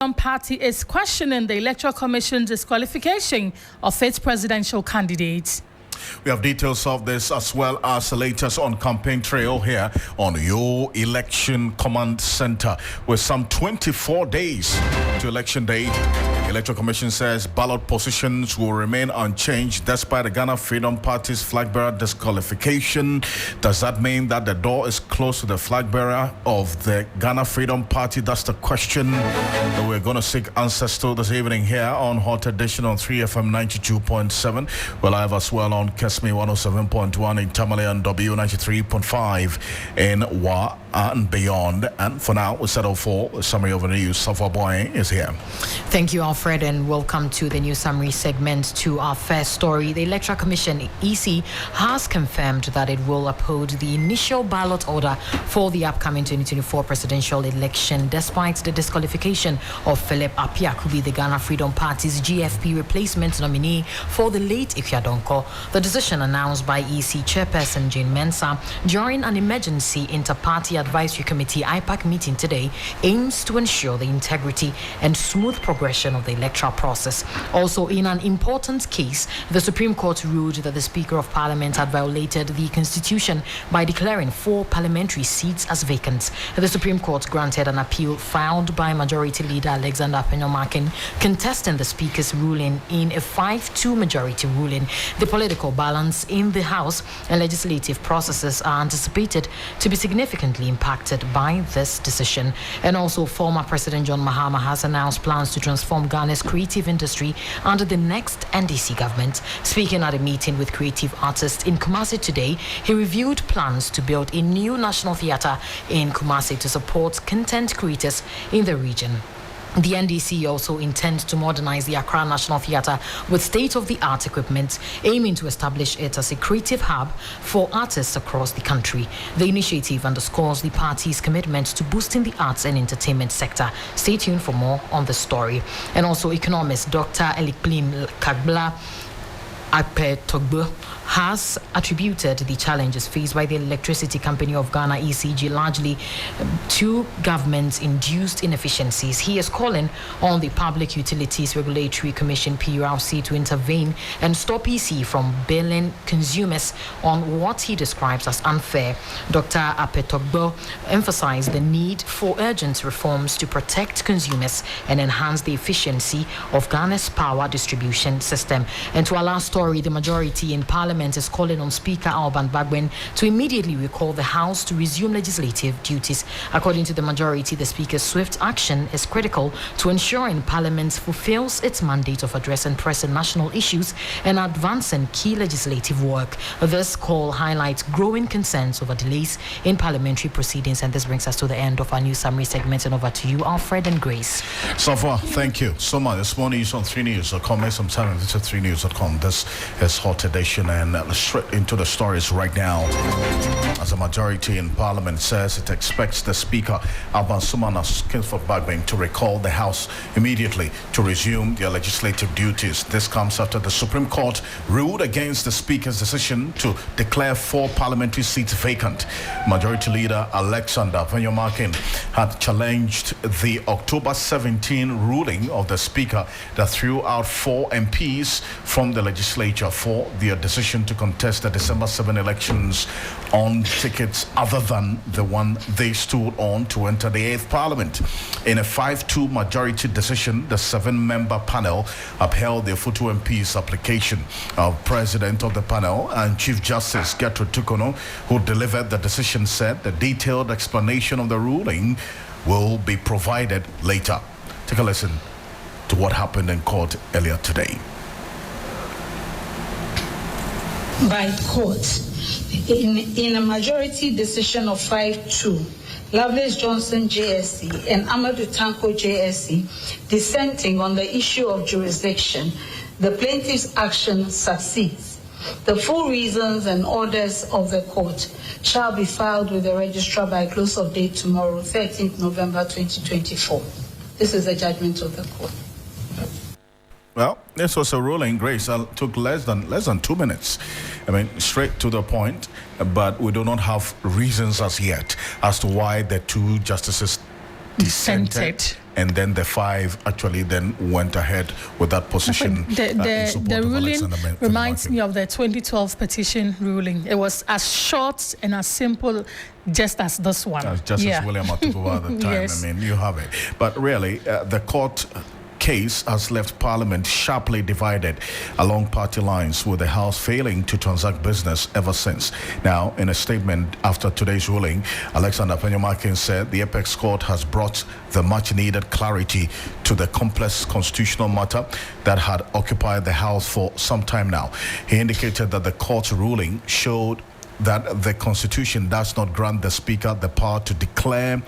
Party is questioning the Electoral Commission's disqualification of its presidential candidates. We have details of this as well as the latest on campaign trail here on your Election Command Center. With some 24 days to election day, the Electoral Commission says ballot positions will remain unchanged despite the Ghana Freedom Party's flag bearer disqualification. Does that mean that the door is closed to the flag bearer of the Ghana Freedom Party? That's the question that we're going to seek answers to this evening here on Hot Edition on 3FM 92.7. We're live as well on Kesme 107.1 in Tamale and W93.5 in Wa and beyond. And for now, we settle for a summary of the news. Sarfoa Boahene is here. Thank you, Alfred, and welcome to the news summary segment. To our first story, the Electoral Commission (EC) has confirmed that it will uphold the initial ballot order for the upcoming 2024 presidential election, despite the disqualification of Philip Apiakubi, the Ghana Freedom Party's GFP replacement nominee for the late Ifyadonko. The decision announced by EC Chairperson Jane Mensah during an emergency inter-party advisory committee IPAC meeting today aims to ensure the integrity and smooth progression of the electoral process. Also, in an important case, the Supreme Court ruled that the Speaker of Parliament had violated the Constitution by declaring 4 parliamentary seats as vacant. The Supreme Court granted an appeal filed by Majority Leader Alexander Penyumakin contesting the Speaker's ruling in a 5-2 majority ruling. The political balance in the House and legislative processes are anticipated to be significantly impacted by this decision. And also, former President John Mahama has announced plans to transform Ghana's creative industry under the next NDC government. Speaking at a meeting with creative artists in Kumasi today, he reviewed plans to build a new national theatre in Kumasi to support content creators in the region. The NDC also intends to modernize the Accra National Theatre with state-of-the-art equipment, aiming to establish it as a creative hub for artists across the country. The initiative underscores the party's commitment to boosting the arts and entertainment sector. Stay tuned for more on the story. And also, economist Dr. Elikplim Kagbla Apetogbo has attributed the challenges faced by the Electricity Company of Ghana (ECG) largely to government-induced inefficiencies. He is calling on the Public Utilities Regulatory Commission (PURC) to intervene and stop EC from billing consumers on what he describes as unfair. Dr. Apetogbo emphasized the need for urgent reforms to protect consumers and enhance the efficiency of Ghana's power distribution system. And to our last story, the majority in Parliament is calling on Speaker Alban Bagbin to immediately recall the House to resume legislative duties. According to the majority, the Speaker's swift action is critical to ensuring Parliament fulfills its mandate of addressing pressing national issues and advancing key legislative work. This call highlights growing concerns over delays in parliamentary proceedings. And this brings us to the end of our news summary segment. And over to you, Alfred and Grace. Sarfoa, thank you so much. This morning is on 3news.com. Make some time to 3news.com. This is Hot Edition, and straight into the stories right now. As a majority in Parliament says it expects the Speaker, Alban Kingsford Bagbin, to recall the House immediately to resume their legislative duties. This comes after the Supreme Court ruled against the Speaker's decision to declare 4 parliamentary seats vacant. Majority Leader Alexander Penyumakin had challenged the October 17 ruling of the Speaker that threw out 4 MPs from the legislature for their decision to contest the December 7 elections on tickets other than the one they stood on to enter the 8th Parliament. In a 5-2 majority decision, the 7-member panel upheld the Futu MP's application. President of the panel and Chief Justice Gertrude Tukono, who delivered the decision, said the detailed explanation of the ruling will be provided later. Take a listen to what happened in court earlier today. By the court, in a majority decision of 5-2, Lovelace Johnson JSC and Amadou Tanko JSC dissenting on the issue of jurisdiction, the plaintiff's action succeeds. The full reasons and orders of the court shall be filed with the registrar by close of day tomorrow, 13th November 2024. This is the judgment of the court. Well, this was a ruling, Grace. It took less than 2 minutes. I mean, straight to the point, but we do not have reasons as yet as to why the two justices dissented. and then the 5 actually then went ahead with that position. The ruling reminds me of the 2012 petition ruling. It was as short and as simple just as this one. Justice William Atuguba at the time. Yes. I mean, you have it. But really, the court case has left Parliament sharply divided along party lines, with the House failing to transact business ever since. Now, in a statement after today's ruling, Alexander Agyemang said the Apex Court has brought the much-needed clarity to the complex constitutional matter that had occupied the House for some time now. He indicated that the court's ruling showed that the Constitution does not grant the Speaker the power to declare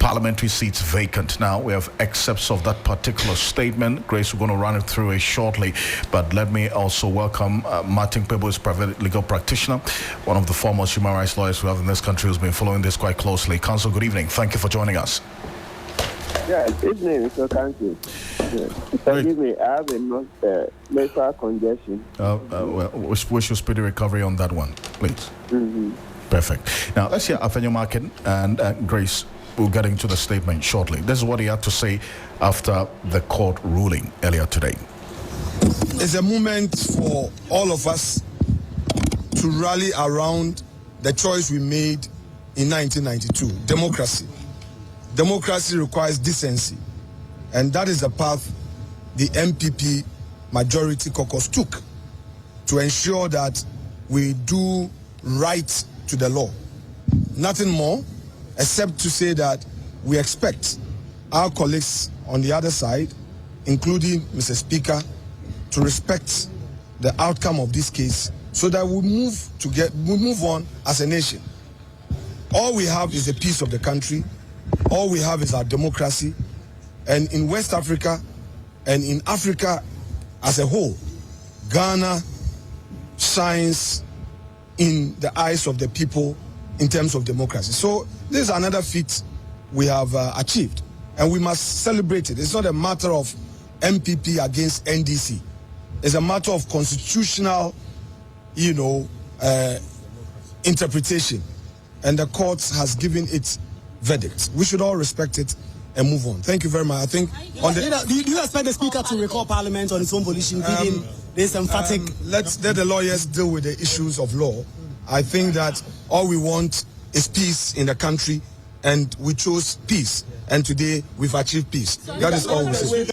parliamentary seats vacant. Now, we have excerpts of that particular statement. Grace, we're going to run it through it shortly, but let me also welcome Martin Pebo, is private legal practitioner, one of the foremost human rights lawyers we have in this country, who's been following this quite closely. Counsel, good evening. Thank you for joining us. Yes, evening, Mr. Ocansey. Forgive me, I have a nasal congestion. Wish you speedy recovery on that one, please. Perfect. Now, let's hear Agyemang and Grace. We'll get into the statement shortly. This is what he had to say after the court ruling earlier today. It's a moment for all of us to rally around the choice we made in 1992, democracy. Democracy requires decency, and that is the path the MPP majority caucus took to ensure that we do right to the law. Nothing more, except to say that we expect our colleagues on the other side, including Mr. Speaker, to respect the outcome of this case so that we move on as a nation. All we have is the peace of the country. All we have is our democracy. And in West Africa and in Africa as a whole, Ghana shines in the eyes of the people in terms of democracy. So this is another feat we have achieved, and we must celebrate it. It's not a matter of MPP against NDC. It's a matter of constitutional, interpretation, and the court has given its verdict. We should all respect it and move on. Thank you very much. I think on the, do you expect the Speaker to recall Parliament on its own volition, given this emphatic? Let the lawyers deal with the issues of law. I think that all we want is peace in the country, and we chose peace, and today we've achieved peace. That is all we say.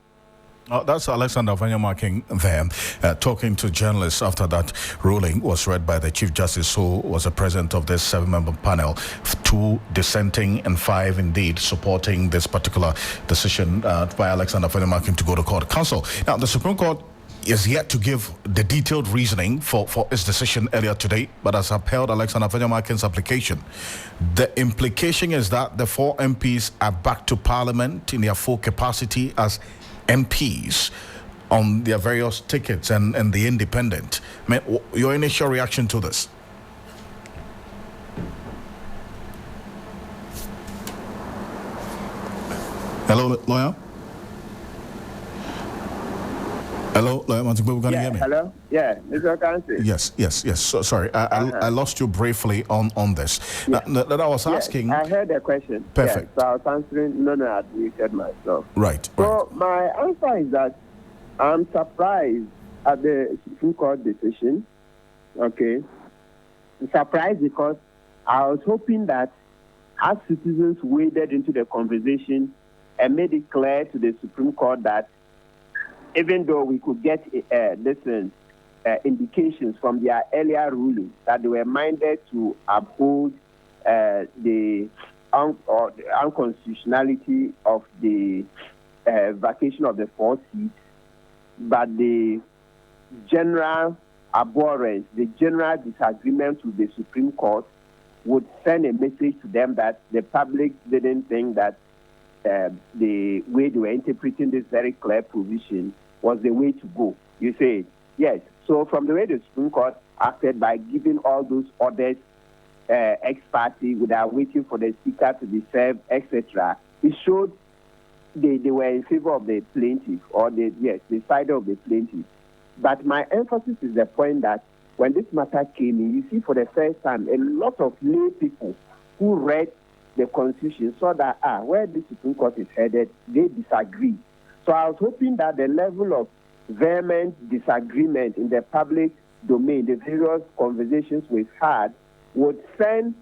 That's Alexander Agyemang there, talking to journalists after that ruling was read by the Chief Justice, who was the president of this 7-member panel, 2 dissenting and 5 indeed supporting this particular decision by Alexander Agyemang to go to court. Counsel, now the Supreme Court is yet to give the detailed reasoning for its decision earlier today, but has upheld Alexander Agyemang's application. The implication is that the 4 MPs are back to Parliament in their full capacity as MPs on their various tickets and the independent. I mean, your initial reaction to this? Hello, lawyer? Hello, lawyer Montigbo, can you hear me? Hello? Yeah, Mr. Ocansey. Yes. So, sorry, I lost you briefly on this. Yeah. That I was asking. I heard the question. Perfect. Yeah, so I was answering. No, I muted myself. Right. So my answer is that I'm surprised at the Supreme Court decision. Okay. I'm surprised because I was hoping that as citizens waded into the conversation and made it clear to the Supreme Court that even though we could get indications from their earlier ruling that they were minded to uphold the unconstitutionality of the vacation of the 4 seats, but the general abhorrence, the general disagreement with the Supreme Court would send a message to them that the public didn't think that the way they were interpreting this very clear provision was the way to go. You say, yes. So from the way the Supreme Court acted by giving all those orders ex parte without waiting for the Speaker to be served, etc., it showed they were in favor of the plaintiff, or the side of the plaintiff. But my emphasis is the point that when this matter came in, you see for the first time a lot of lay people who read the Constitution, saw that, where the Supreme Court is headed, they disagree. So I was hoping that the level of vehement disagreement in the public domain, the various conversations we've had, would send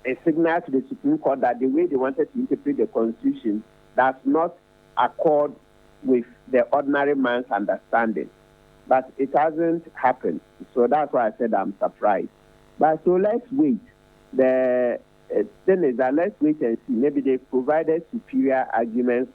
a signal to the Supreme Court that the way they wanted to interpret the Constitution does not accord with the ordinary man's understanding. But it hasn't happened. So that's why I said I'm surprised. But so let's wait. The thing is that let's wait and see. Maybe they provided superior arguments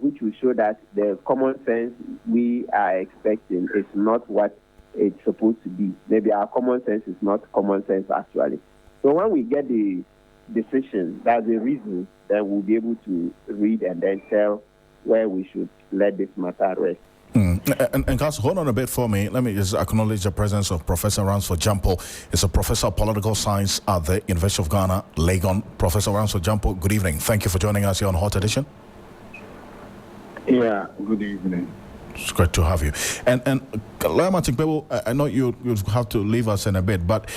which will show that the common sense we are expecting is not what it's supposed to be. Maybe our common sense is not common sense actually. So when we get the decision, that's the reason, then we'll be able to read and then tell where we should let this matter rest. And Council, hold on a bit for me. Let me just acknowledge the presence of Professor Ransford Jampo. He's a professor of political science at the University of Ghana, Legon. Professor Ransford Jampo, good evening. Thank you for joining us here on Hot Edition. Yeah, good evening. It's great to have you. And I know you have to leave us in a bit, but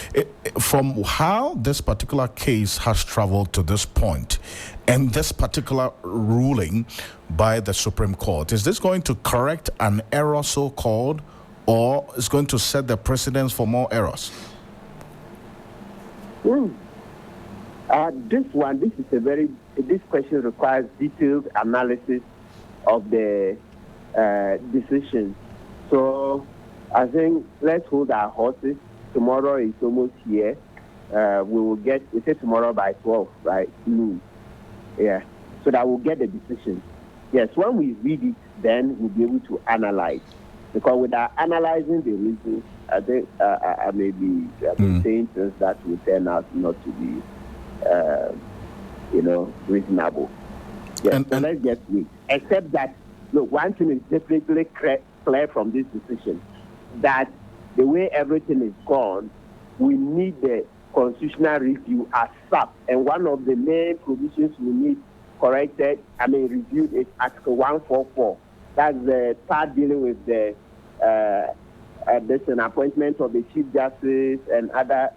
from how this particular case has traveled to this point and this particular ruling by the Supreme Court, is this going to correct an error so-called, or is going to set the precedence for more errors? This question requires detailed analysis of the decision. So I think let's hold our horses. Tomorrow is almost here. We say tomorrow by 12, right? Noon. Yeah. So that we'll get the decision. Yes, when we read it, then we'll be able to analyze. Because without analyzing the reasons, I think I may be saying things that will turn out not to be, reasonable. Yes, so let's just wait. Except that, look, one thing is definitely clear from this decision, that the way everything is gone, we need the constitutional review as such. And one of the main provisions we need reviewed is Article 144. That's the part dealing with the appointment of the Chief Justice and other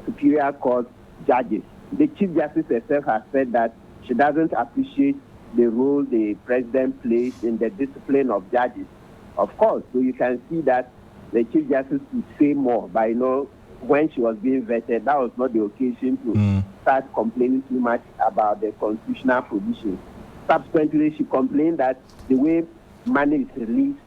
Superior Court judges. The Chief Justice herself has said that she doesn't appreciate the role the president plays in the discipline of judges. Of course, so you can see that the Chief Justice would say more, but when she was being vetted, that was not the occasion to start complaining too much about the constitutional provisions. Subsequently, she complained that the way money is released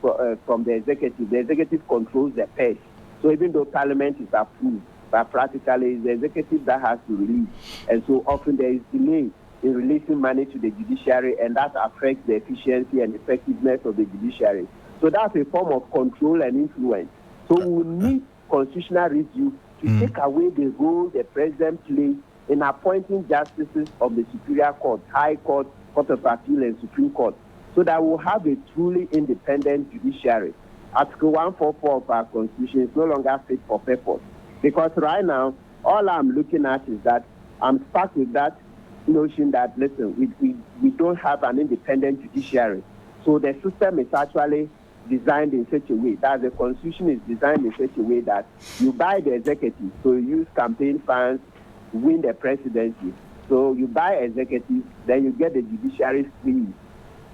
from the executive controls the purse. So even though Parliament is approved, but practically it's the executive that has to release. And so often there is delay in releasing money to the judiciary, and that affects the efficiency and effectiveness of the judiciary. So that's a form of control and influence. So we need constitutional review to take away the role the president plays in appointing justices of the Superior Court, High Court, Court of Appeal, and Supreme Court, so that we'll have a truly independent judiciary. Article 144 of our Constitution is no longer fit for purpose. Because right now, all I'm looking at is that I'm stuck with that notion that, listen, we don't have an independent judiciary. So the system is actually designed in such a way that the Constitution is designed in such a way that you buy the executive, so you use campaign funds, win the presidency. So you buy executive, then you get the judiciary free.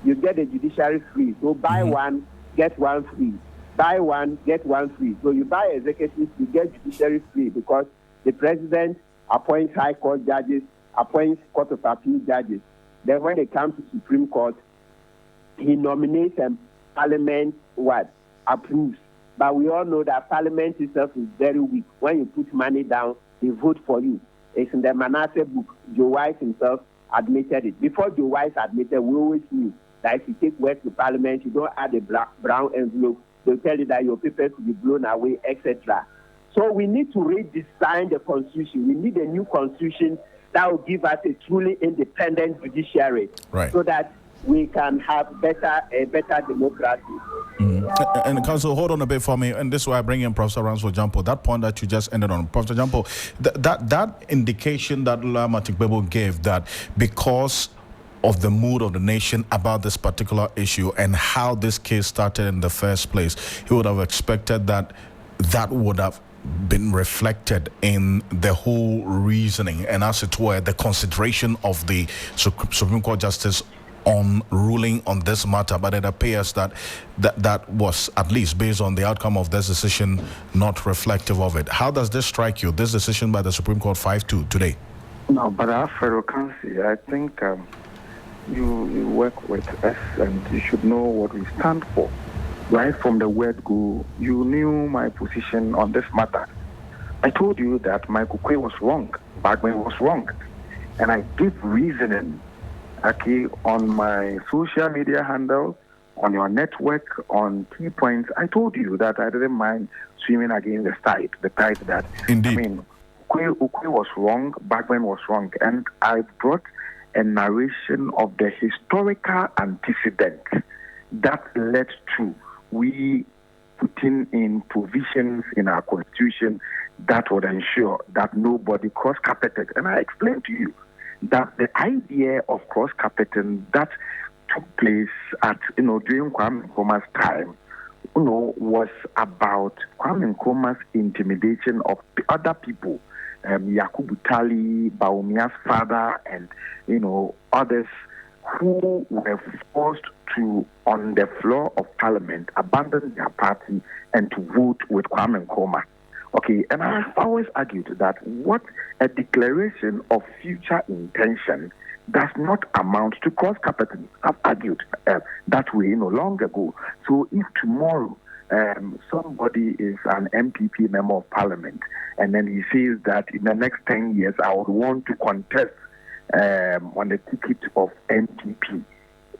You get the judiciary free. So buy one, get one free. Buy one, get one free. So you buy executive, you get judiciary free because the president appoints high court judges, appoints court of appeal judges. Then when they come to Supreme Court, he nominates them. Parliament approves. But we all know that Parliament itself is very weak. When you put money down, they vote for you. It's in the Manasseh book. Joe Wise himself admitted it. Before Joe Wise admitted, we always knew that if you take work to Parliament, you don't add a brown envelope. They'll tell you that your papers will be blown away, etc. So we need to redesign the Constitution. We need a new Constitution that will give us a truly independent judiciary, so that we can have a better democracy. And Council, hold on a bit for me, and this is why I bring in Professor Ransford Jampo. That point that you just ended on, Professor Jampo, that indication that Lula Matikbebo gave, that because of the mood of the nation about this particular issue and how this case started in the first place, he would have expected that would have been reflected in the whole reasoning and, as it were, the consideration of the Supreme Court Justice on ruling on this matter? But it appears that was, at least based on the outcome of this decision, not reflective of it. How does this strike you, this decision by the Supreme Court 5-2 today? No, but Alfred, Ocansey, I think you work with us and you should know what we stand for. Right from the word go, you knew my position on this matter. I told you that Michael Quay was wrong, Bagman was wrong. And I give reasoning, okay, on my social media handle, on your network, on key points. I told you that I didn't mind swimming against the tide that, indeed. I mean, Ukwe was wrong, Bagman was wrong. And I brought a narration of the historical antecedent that led to we putting in provisions in our constitution that would ensure that nobody cross-carpeted. And I explained to you that the idea of cross-carpeting that took place at, during Kwame Nkrumah's time, was about Kwame Nkrumah's intimidation of other people, Yakubu Tali, Baumia's father, and, others who were forced to, on the floor of parliament, abandon their party and to vote with Kwame Nkrumah. Okay, and I've always argued that what a declaration of future intention does not amount to cross-carpeting. I've argued that way, long ago. So if tomorrow somebody is an MPP member of parliament and then he says that in the next 10 years I would want to contest on the ticket of MPP,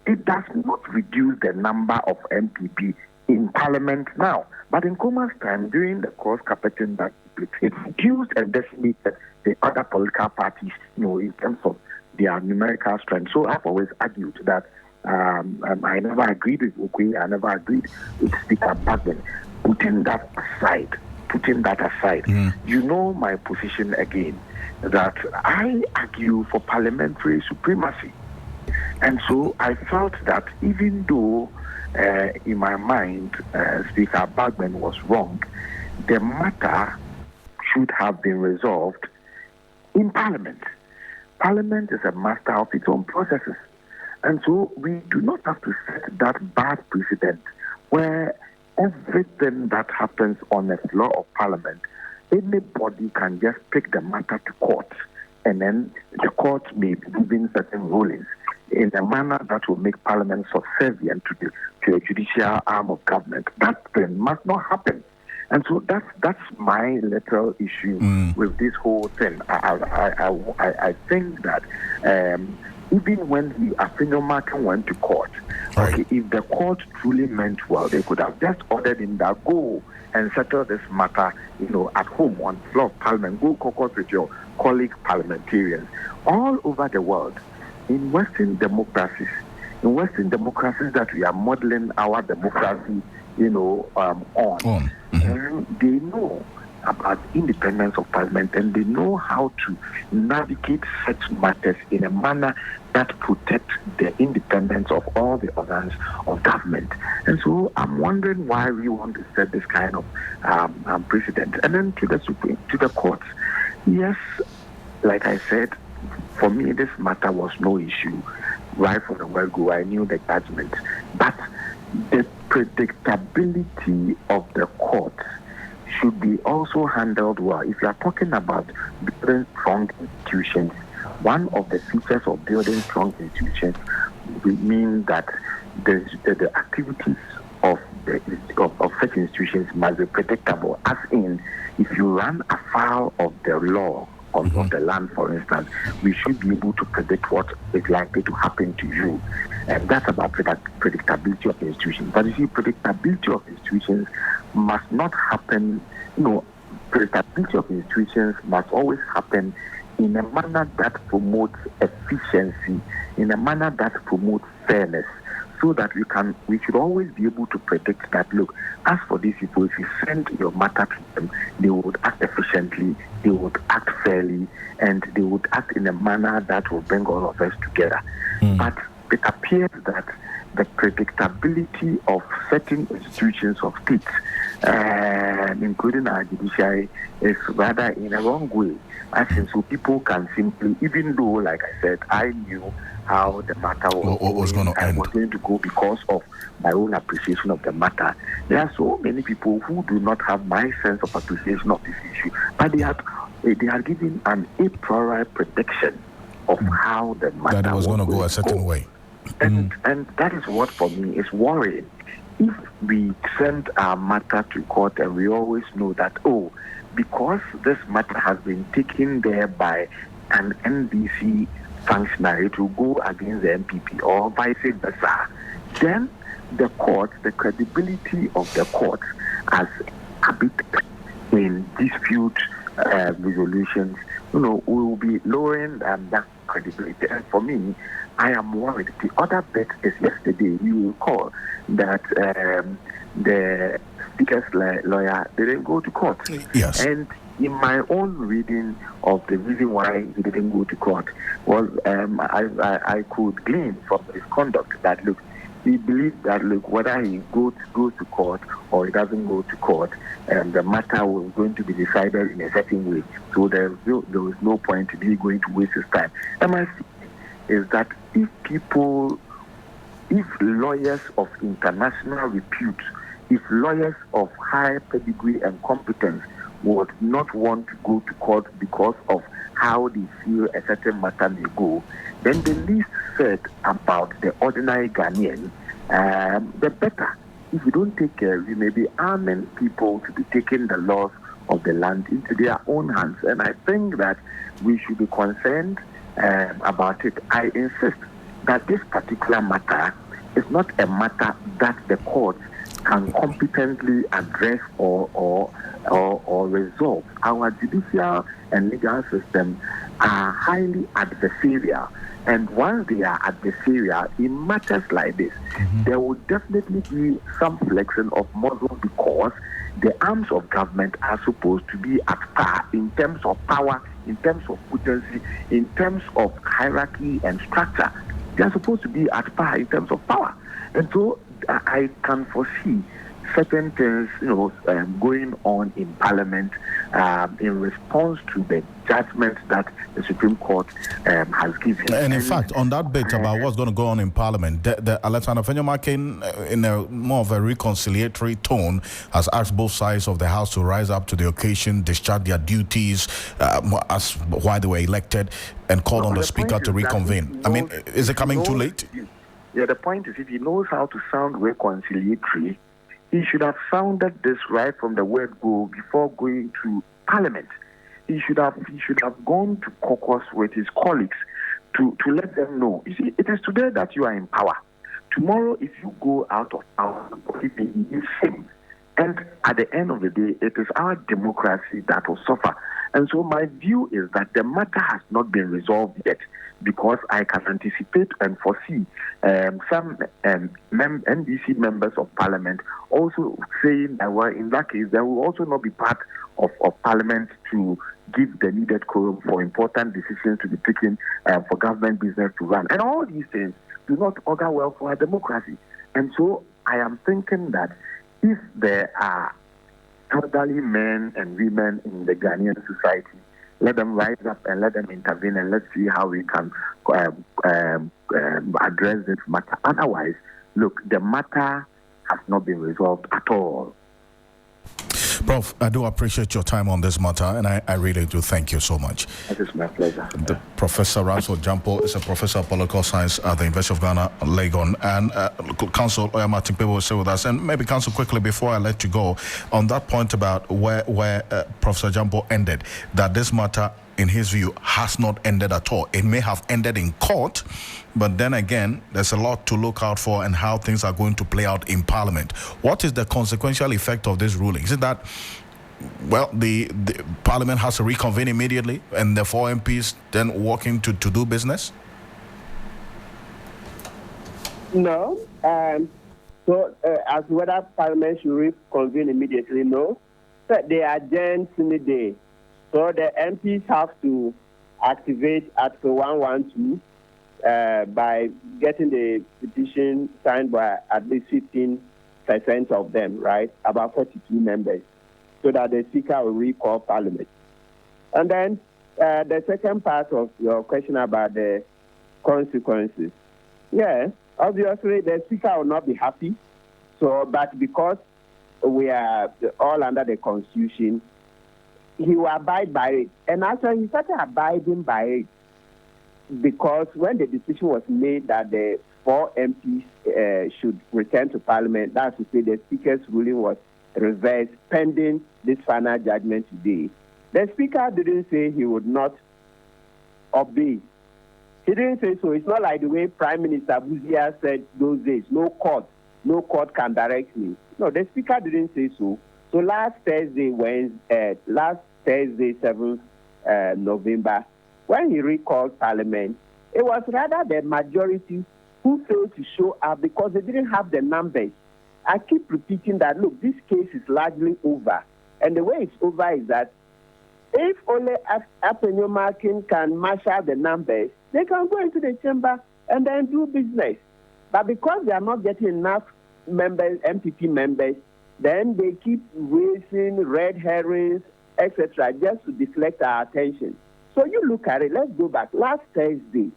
it does not reduce the number of MPP in parliament now. But in Nkrumah's time, during the cross-carpeting that it reduced and decimated the other political parties, in terms of their numerical strength. So I've always argued that I never agreed with Ukwe, I never agreed with Speaker Bagman. Putting that aside, you know my position again, that I argue for parliamentary supremacy. And so I felt that even though in my mind Speaker Bagman was wrong, the matter should have been resolved in Parliament. Parliament is a master of its own processes. And so we do not have to set that bad precedent where everything that happens on the floor of Parliament, anybody can just take the matter to court, and then the court may be giving certain rulings in a manner that will make Parliament subservient to the judicial arm of government. That thing must not happen. And so that's my little issue with this whole thing. I think that even when Agyemang went to court, okay, if the court truly meant well, they could have just ordered him that go and settle this matter, at home on the floor of Parliament. Go caucus with your colleague parliamentarians all over the world. In Western democracies that we are modeling our democracy, on. And they know about independence of Parliament, and they know how to navigate such matters in a manner that protects the independence of all the organs of government. And so I'm wondering why we want to set this kind of precedent. And then to the courts, yes, like I said, for me this matter was no issue. Right from the word go, I knew the judgment, but the predictability of the court should be also handled well. If you are talking about building strong institutions, one of the features of building strong institutions will mean that the activities of such institutions must be predictable. As in, if you run afoul of the law of the land, for instance, we should be able to predict what is likely to happen to you. And that's about predictability of institutions. But you see, predictability of institutions must not happen, predictability of institutions must always happen in a manner that promotes efficiency, in a manner that promotes fairness, so that we should always be able to predict that, look, as for these people, if you send your matter to them, they would act efficiently, they would act fairly, and they would act in a manner that will bring all of us together. But it appears that the predictability of certain institutions of states including our judiciary, is rather in a wrong way. I think so people can simply, even though, like I said, I knew how the matter was going to go because of my own appreciation of the matter. There are so many people who do not have my sense of appreciation of this issue, but they are given an a priori prediction of how the matter that it was going to go a certain way. And that is what for me is worrying. If we send our matter to court and we always know that, because this matter has been taken there by an NDC functionary to go against the MPP or vice versa, then the court, the credibility of the court as arbiter in dispute resolutions, will be lowering that credibility. And for me, I am worried. The other bit is yesterday, you will recall that the speaker's lawyer didn't go to court. Yes. And in my own reading of the reason why he didn't go to court was I could glean from his conduct that, look, he believes that, look, whether he goes to court or he doesn't go to court, the matter was going to be decided in a certain way. So there was no point in he going to waste his time. And my feeling is that if lawyers of international repute, if lawyers of high pedigree and competence would not want to go to court because of how they feel a certain matter may go, then the least said about the ordinary Ghanaian, the better. If we don't take care, we may be arming people to be taking the laws of the land into their own hands. And I think that we should be concerned about it. I insist that this particular matter is not a matter that the court can competently address or resolve. Our judicial and legal system are highly adversarial. And once they are adversarial, in matters like this, there will definitely be some flexing of muscle because the arms of government are supposed to be at par in terms of power, in terms of potency, in terms of hierarchy and structure. They are supposed to be at par in terms of power. And so I can foresee certain things, going on in Parliament in response to the judgment that the Supreme Court has given. And in fact, on that bit about what's going to go on in Parliament, the Alexander Fenyamakin, in a more of a reconciliatory tone, has asked both sides of the House to rise up to the occasion, discharge their duties as why they were elected, and called on the Speaker to reconvene. Is it coming too late? Yeah, the point is, if he knows how to sound reconciliatory, he should have sounded this right from the word go before going to Parliament. He should have gone to caucus with his colleagues to let them know. You see, it is today that you are in power. Tomorrow, if you go out of power, it may be the same. And at the end of the day, it is our democracy that will suffer. And so my view is that the matter has not been resolved yet, because I can anticipate and foresee some NDC members of Parliament also saying that, well, in that case, they will also not be part of Parliament to give the needed quorum for important decisions to be taken for government business to run. And all these things do not augur well for our democracy. And so I am thinking that if there are elderly men and women in the Ghanaian society, let them rise up and let them intervene, and let's see how we can address this matter. Otherwise, look, the matter has not been resolved at all. Prof, I do appreciate your time on this matter, and I really do thank you so much. It is my pleasure. Professor Ransel Jampo is a professor of political science at the University of Ghana, Legon, and Council Martin People will stay with us. And maybe, Council, quickly before I let you go, on that point about where Professor Jampo ended, that this matter, in his view, has not ended at all. It may have ended in court, but then again, there's a lot to look out for and how things are going to play out in Parliament. What is the consequential effect of this ruling? Is it that, well, the Parliament has to reconvene immediately and the 4 MPs then walking to do business? No. So, as whether Parliament should reconvene immediately, no. So they are adjourned in the day. So the MPs have to activate Article 112 by getting the petition signed by at least 15 of them, right? About 42 members, so that the Speaker will recall Parliament. And then the second part of your question about the consequences. Yeah, obviously the Speaker will not be happy. So, but because we are all under the Constitution, he will abide by it. And actually, he started abiding by it because when the decision was made that the 4 MPs should return to Parliament, that's to say the Speaker's ruling was reversed pending this final judgment today. The Speaker didn't say he would not obey. He didn't say so. It's not like the way Prime Minister Buzia said those days, no court can direct me. No, the Speaker didn't say so. So last Thursday, 7th November, when he recalled Parliament, it was rather the majority who failed to show up because they didn't have the numbers. I keep repeating that, look, this case is largely over. And the way it's over is that if only Agyemang can marshal the numbers, they can go into the chamber and then do business. But because they are not getting enough members, MPP members, then they keep raising red herrings, etc., just to deflect our attention. So you look at it, let's go back. Last Thursday,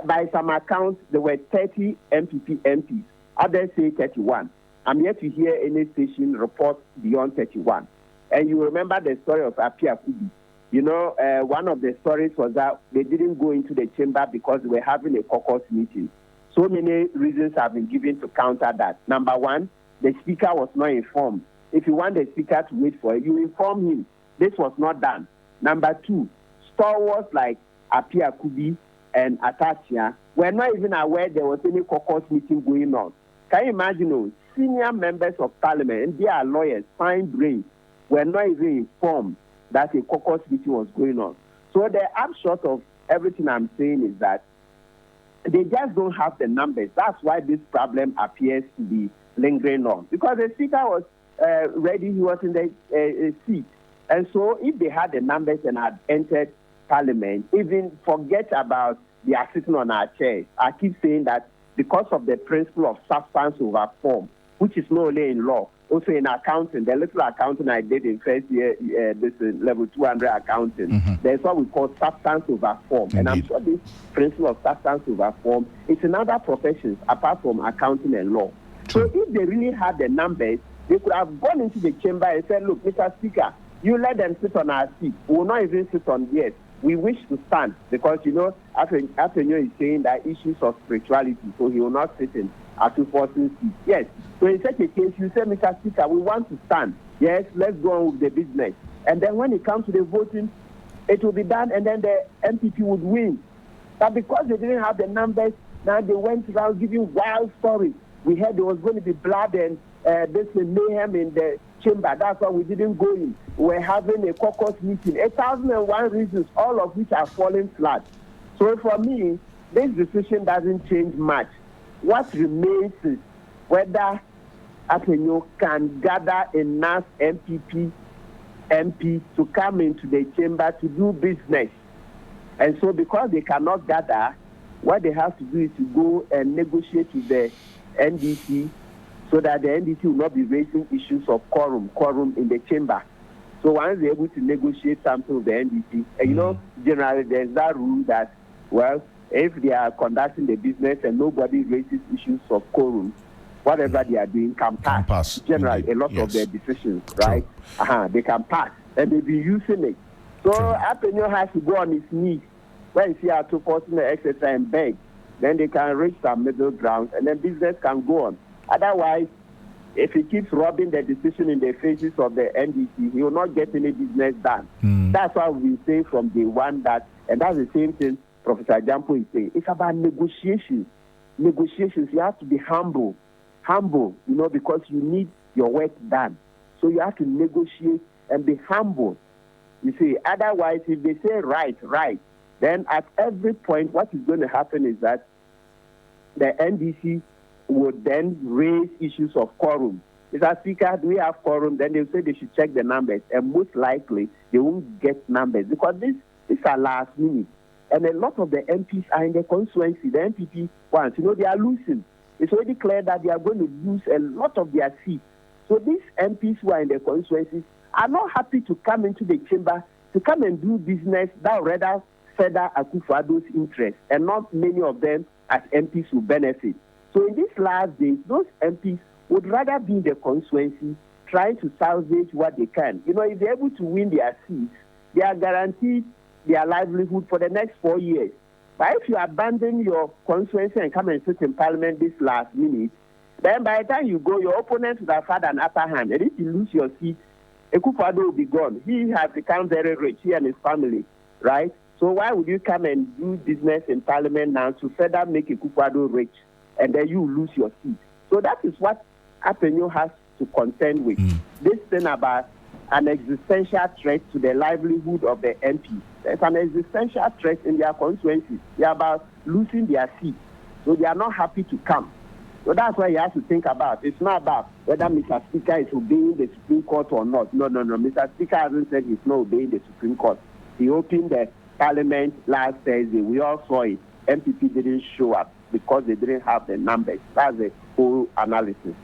by some accounts, there were 30 MPP MPs. Others say 31. I'm yet to hear any station report beyond 31. And you remember the story of Apia Kubi. You know, one of the stories was that they didn't go into the chamber because they were having a caucus meeting. So many reasons have been given to counter that. Number one, the Speaker was not informed. If you want the Speaker to wait for it, you inform him. This was not done. Number two, stalwarts like Apia Kubi and Atachia were not even aware there was any caucus meeting going on. Can you imagine? Senior members of Parliament, and they are lawyers, fine brains, were not even informed that a caucus meeting was going on. So the upshot of everything I'm saying is that they just don't have the numbers. That's why this problem appears to be lingering on. Because the Speaker was ready, he was in the seat. And so if they had the numbers and had entered Parliament, even forget about they are sitting on our chairs. I keep saying that because of the principle of substance over form, which is not only in law, also in accounting, the little accounting I did in first year, this level 200 accounting, there's what we call substance over form. Indeed. And I'm sure this principle of substance over form is in other professions apart from accounting and law. True. So if they really had the numbers, they could have gone into the chamber and said, look, Mr. Speaker, you let them sit on our seat. We will not even sit on theirs. We wish to stand because, you know, Agyemang is saying that issues of spirituality, so he will not sit in Atuforce's seat. Yes. So in such a case, you say, Mr. Speaker, we want to stand. Yes, let's go on with the business. And then when it comes to the voting, it will be done, and then the MPP would win. But because they didn't have the numbers, now they went around giving wild stories. We heard there was going to be blood and this mayhem in the chamber. That's why we didn't go in. We're having a caucus meeting. 1,001 reasons, all of which are falling flat. So for me, this decision doesn't change much. What remains is whether Agyemang can gather enough MPs to come into the chamber to do business. And so because they cannot gather, what they have to do is to go and negotiate with the NDC so that the NDC will not be raising issues of quorum in the chamber. So once they're able to negotiate something with the NDC, and you know, generally there's that rule that, well, if they are conducting the business and nobody raises issues of quorum, whatever they are doing can pass. Generally, indeed. A lot of their decisions, right? They can pass, and they'll be using it. So Agyemang has to go on his knees when he has to force etc. and beg. Then they can reach some middle ground, and then business can go on. Otherwise, if he keeps robbing the decision in the faces of the NDC, he will not get any business done. That's why we say from day one that, and that's the same thing Professor Jampo is saying. It's about negotiations. Negotiations, you have to be humble, you know, because you need your work done. So you have to negotiate and be humble. You see, otherwise, if they say right, then at every point, what is going to happen is that the NDC would then raise issues of quorum. Mr. Speaker, do we have quorum? Then they'll say they should check the numbers, and most likely they won't get numbers because these are last minute. And a lot of the MPs are in the constituency. The MPP ones, you know, they are losing. It's already declared that they are going to lose a lot of their seats. So these MPs who are in the constituencies are not happy to come into the chamber to come and do business that rather further Akufo-Addo's interest, and not many of them as MPs who benefit. So in these last days, those MPs would rather be in the constituency trying to salvage what they can. You know, if they're able to win their seats, they are guaranteed their livelihood for the next 4 years. But if you abandon your constituency and come and sit in parliament this last minute, then by the time you go, your opponent would have had an upper hand. And if you lose your seat, Akufo-Addo will be gone. He has become very rich, he and his family, right? So why would you come and do business in parliament now to further make Akufo-Addo rich, and then you lose your seat? So that is what Apenyo has to contend with. This thing about an existential threat to the livelihood of the MPs. There's an existential threat in their constituencies. They are about losing their seats. So they are not happy to come. So that's what he has to think about. It's not about whether Mr. Speaker is obeying the Supreme Court or not. No. Mr. Speaker hasn't said he's not obeying the Supreme Court. He opened the Parliament last Thursday. We all saw it. MPP didn't show up because they didn't have the numbers. That's the whole analysis.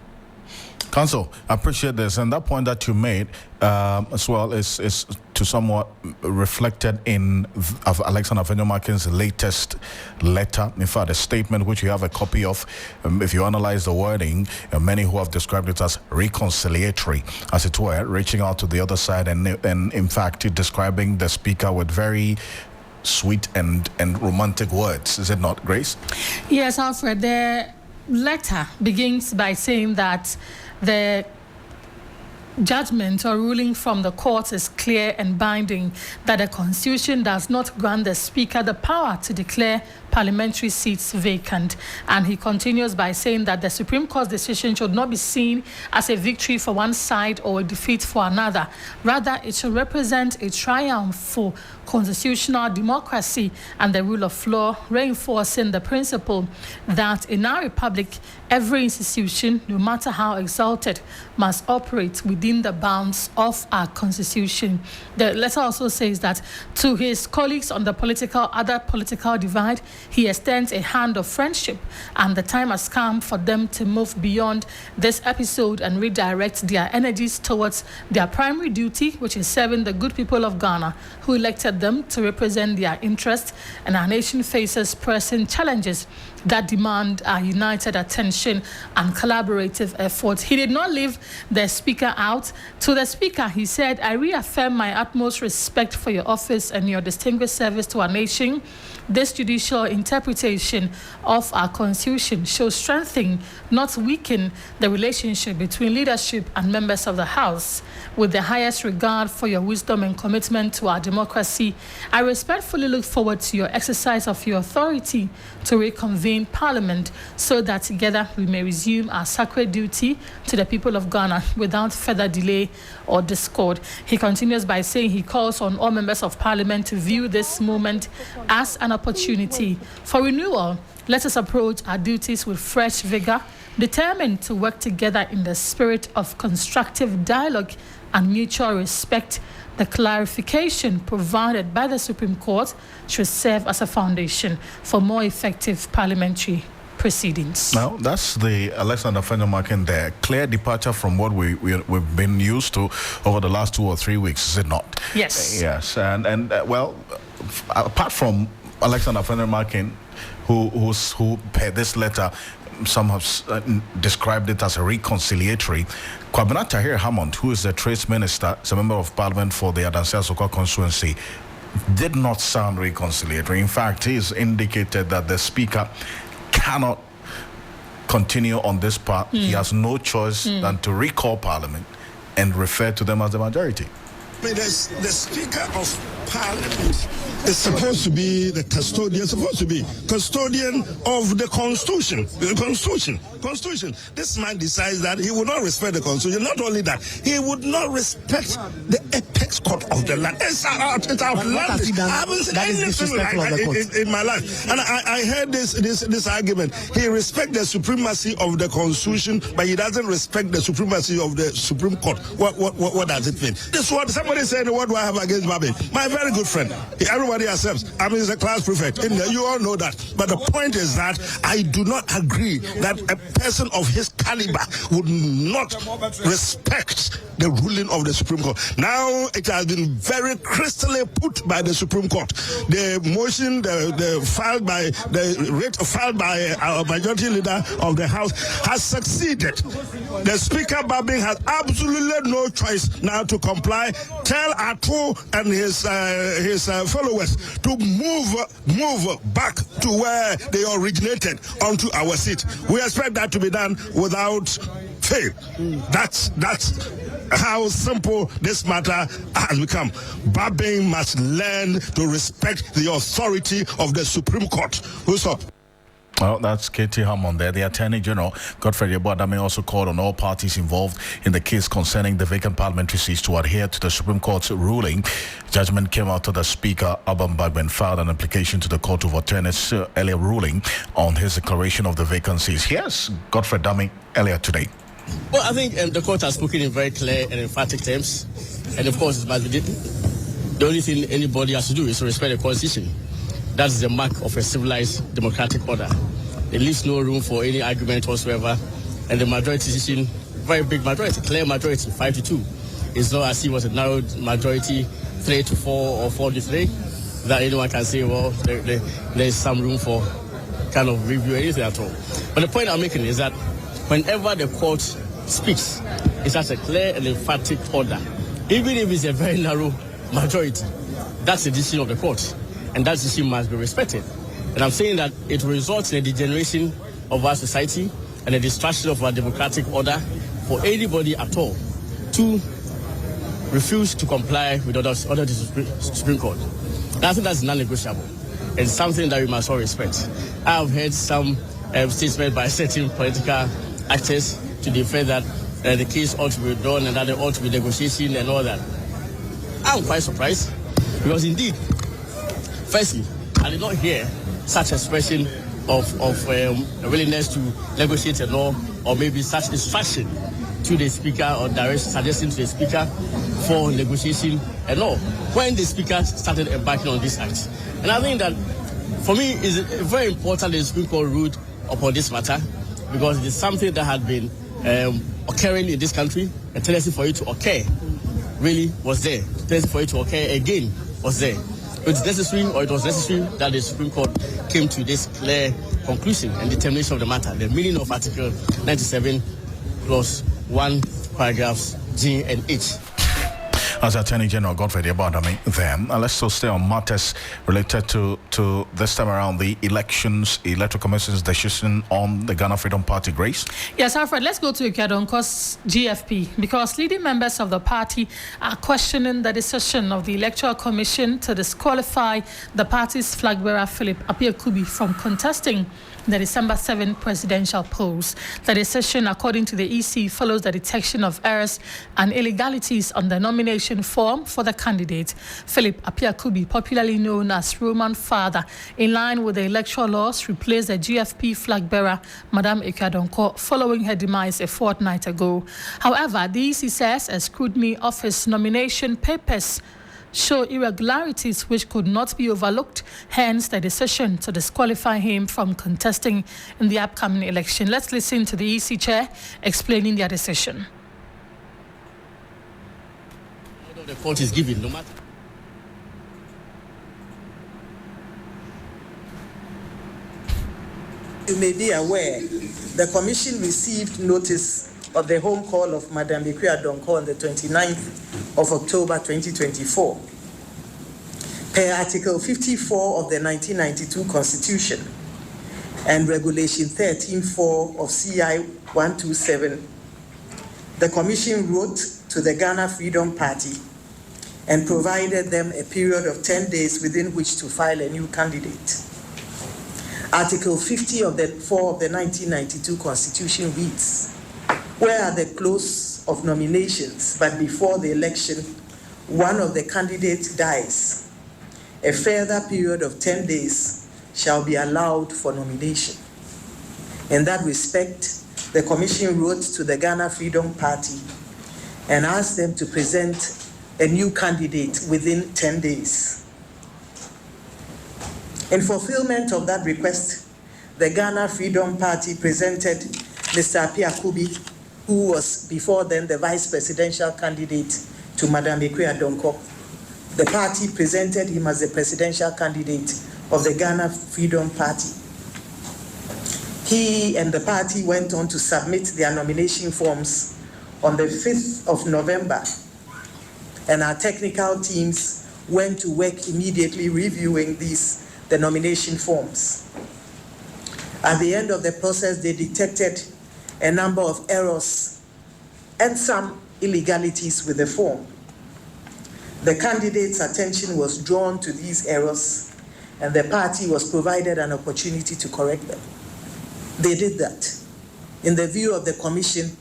Counsel, I appreciate this, and that point that you made as well is to somewhat reflected in Alexander Afenyo-Markin's latest letter. In fact, a statement which you have a copy of. If you analyze the wording, many who have described it as reconciliatory, as it were, reaching out to the other side, and in fact describing the speaker with very sweet and romantic words. Is it not, Grace? Yes, Alfred. The letter begins by saying that the judgment or ruling from the court is clear and binding, that the Constitution does not grant the Speaker the power to declare parliamentary seats vacant. And he continues by saying that the Supreme Court's decision should not be seen as a victory for one side or a defeat for another. Rather, it should represent a triumph for constitutional democracy and the rule of law, reinforcing the principle that in our republic, every institution, no matter how exalted, must operate within the bounds of our Constitution. The letter also says that to his colleagues on the other political divide, he extends a hand of friendship, and the time has come for them to move beyond this episode and redirect their energies towards their primary duty, which is serving the good people of Ghana, who elected them to represent their interests. And our nation faces pressing challenges that demand our united attention and collaborative efforts. He did not leave the Speaker out. To the Speaker, he said, I reaffirm my utmost respect for your office and your distinguished service to our nation. This judicial interpretation of our Constitution should strengthen, not weaken, the relationship between leadership and members of the House. With the highest regard for your wisdom and commitment to our democracy, I respectfully look forward to your exercise of your authority to reconvene Parliament so that together we may resume our sacred duty to the people of Ghana without further delay or discord. He continues by saying he calls on all members of Parliament to view this moment as an opportunity for renewal. Let us approach our duties with fresh vigor, determined to work together in the spirit of constructive dialogue and mutual respect. The clarification provided by the Supreme Court should serve as a foundation for more effective parliamentary proceedings. Now, that's the Alexander Afenyo-Markin there. Clear departure from what we've been used to over the last 2 or 3 weeks, is it not? Yes. Yes, and well, apart from Alexander Afenyo-Markin, who paired this letter, some have described it as a reconciliatory. Kwabena Tahir Hammond, who is the Trades Minister, is a member of Parliament for the Adansi-Asokwa constituency, did not sound reconciliatory. In fact, he has indicated that the Speaker cannot continue on this path. He has no choice than to recall Parliament and refer to them as the majority. The Speaker of Parliament is supposed to be the custodian, of the Constitution. The Constitution. This man decides that he will not respect the Constitution. Not only that, he would not respect the apex court of the land. It's outlandish. I haven't seen anything like that in my life. And I heard this argument. He respects the supremacy of the Constitution, but he doesn't respect the supremacy of the Supreme Court. What does it mean? This is what somebody said. What do I have against Babi? My very good friend. Everybody Nobody accepts. I mean, he's a class prefect. You all know that. But the point is that I do not agree that a person of his caliber would not respect the ruling of the Supreme Court. Now it has been very crystally put by the Supreme Court. The motion filed by our majority leader of the House has succeeded. The Speaker Babing has absolutely no choice now to comply. Tell Atu and his followers to move back to where they originated onto our seat. We expect that to be done without fail. That's how simple this matter has become. Babing must learn to respect the authority of the Supreme Court. Who's up? Well, that's Katie Hammond there. The Attorney General, Godfrey Boahene, also called on all parties involved in the case concerning the vacant parliamentary seats to adhere to the Supreme Court's ruling. Judgment came after the Speaker, Agyemang, Bagben, filed an application to the court to overturn its earlier ruling on his declaration of the vacancies. Here's Godfrey Boahene earlier today. Well, I think the court has spoken in very clear and emphatic terms. And of course, it must be the only thing anybody has to do is to respect the Constitution. That's the mark of a civilized democratic order. It leaves no room for any argument whatsoever. And the majority decision, very big majority, clear majority, 5-2. It's not as if it was a narrow majority, 3-4 or 4-3, that anyone can say, well, there's some room for kind of review or anything at all. But the point I'm making is that whenever the court speaks, it's as a clear and emphatic order. Even if it's a very narrow majority, that's the decision of the court. And that decision must be respected. And I'm saying that it results in a degeneration of our society and a destruction of our democratic order for anybody at all to refuse to comply with orders of the Supreme Court. And I think that's non-negotiable. It's something that we must all respect. I have heard some statements by certain political actors to defend that the case ought to be done and that there ought to be negotiation and all that. I'm quite surprised because indeed, firstly, I did not hear such expression of willingness to negotiate and all, or maybe such instruction to the Speaker or direct suggestion to the Speaker for negotiation and all, when the Speaker started embarking on this act. And I think that, for me, it's very important that the Supreme Court ruled upon this matter because it is something that had been occurring in this country. A tendency for it to occur really was there. A tendency for it to occur again was there. It's necessary, or it was necessary, that the Supreme Court came to this clear conclusion and determination of the matter. The meaning of Article 97, Clause 1, paragraphs G and H. As Attorney General Godfrey Boahene then, let's still stay on matters related to this time around the Electoral Commission's decision on the Ghana Freedom Party, Grace. Yes, Alfred, let's go to Ikeadonko's GFP because leading members of the party are questioning the decision of the Electoral Commission to disqualify the party's flag bearer Philip Apiakubi from contesting the December 7 presidential polls. The decision, according to the EC, follows the detection of errors and illegalities on the nomination form for the candidate, Philip Apiakubi, popularly known as Roman Father. In line with the electoral laws, replaced the GFP flag bearer, Madame Ikeadonko, following her demise a fortnight ago. However, the EC says a scrutiny of his nomination papers show irregularities which could not be overlooked, hence the decision to disqualify him from contesting in the upcoming election. Let's listen to the EC chair explaining their decision. The court is giving, no matter. You may be aware, the Commission received notice of the home call of Madame Ikeadonko on the 29th of October 2024. Per Article 54 of the 1992 Constitution and Regulation 13.4 of CI 127, the Commission wrote to the Ghana Freedom Party and provided them a period of 10 days within which to file a new candidate. Article 50 of the 4 of the 1992 Constitution reads, where are the close of nominations, but before the election, one of the candidates dies, a further period of 10 days shall be allowed for nomination. In that respect, the Commission wrote to the Ghana Freedom Party and asked them to present a new candidate within 10 days. In fulfillment of that request, the Ghana Freedom Party presented Mr. Apia Kubi, who was before then the vice presidential candidate to Madam Ekwe Adonko. The party presented him as the presidential candidate of the Ghana Freedom Party. He and the party went on to submit their nomination forms on the 5th of November, and our technical teams went to work immediately reviewing the nomination forms. At the end of the process, they detected a number of errors and some illegalities with the form. The candidate's attention was drawn to these errors, and the party was provided an opportunity to correct them. They did that. In the view of the commission,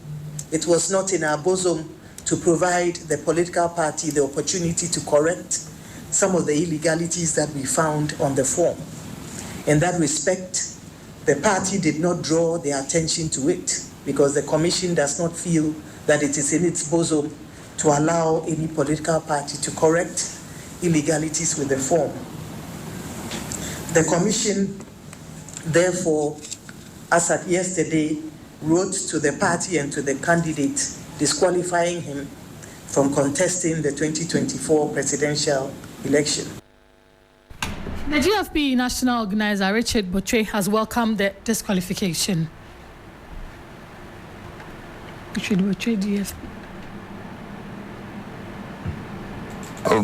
it was not in our bosom to provide the political party the opportunity to correct some of the illegalities that we found on the form. In that respect, the party did not draw their attention to it because the commission does not feel that it is in its bosom to allow any political party to correct illegalities with the form. The commission, therefore, as at yesterday, wrote to the party and to the candidate disqualifying him from contesting the 2024 presidential election. The GFP national organizer Richard Botwe has welcomed the disqualification. Richard Botwe, GFP.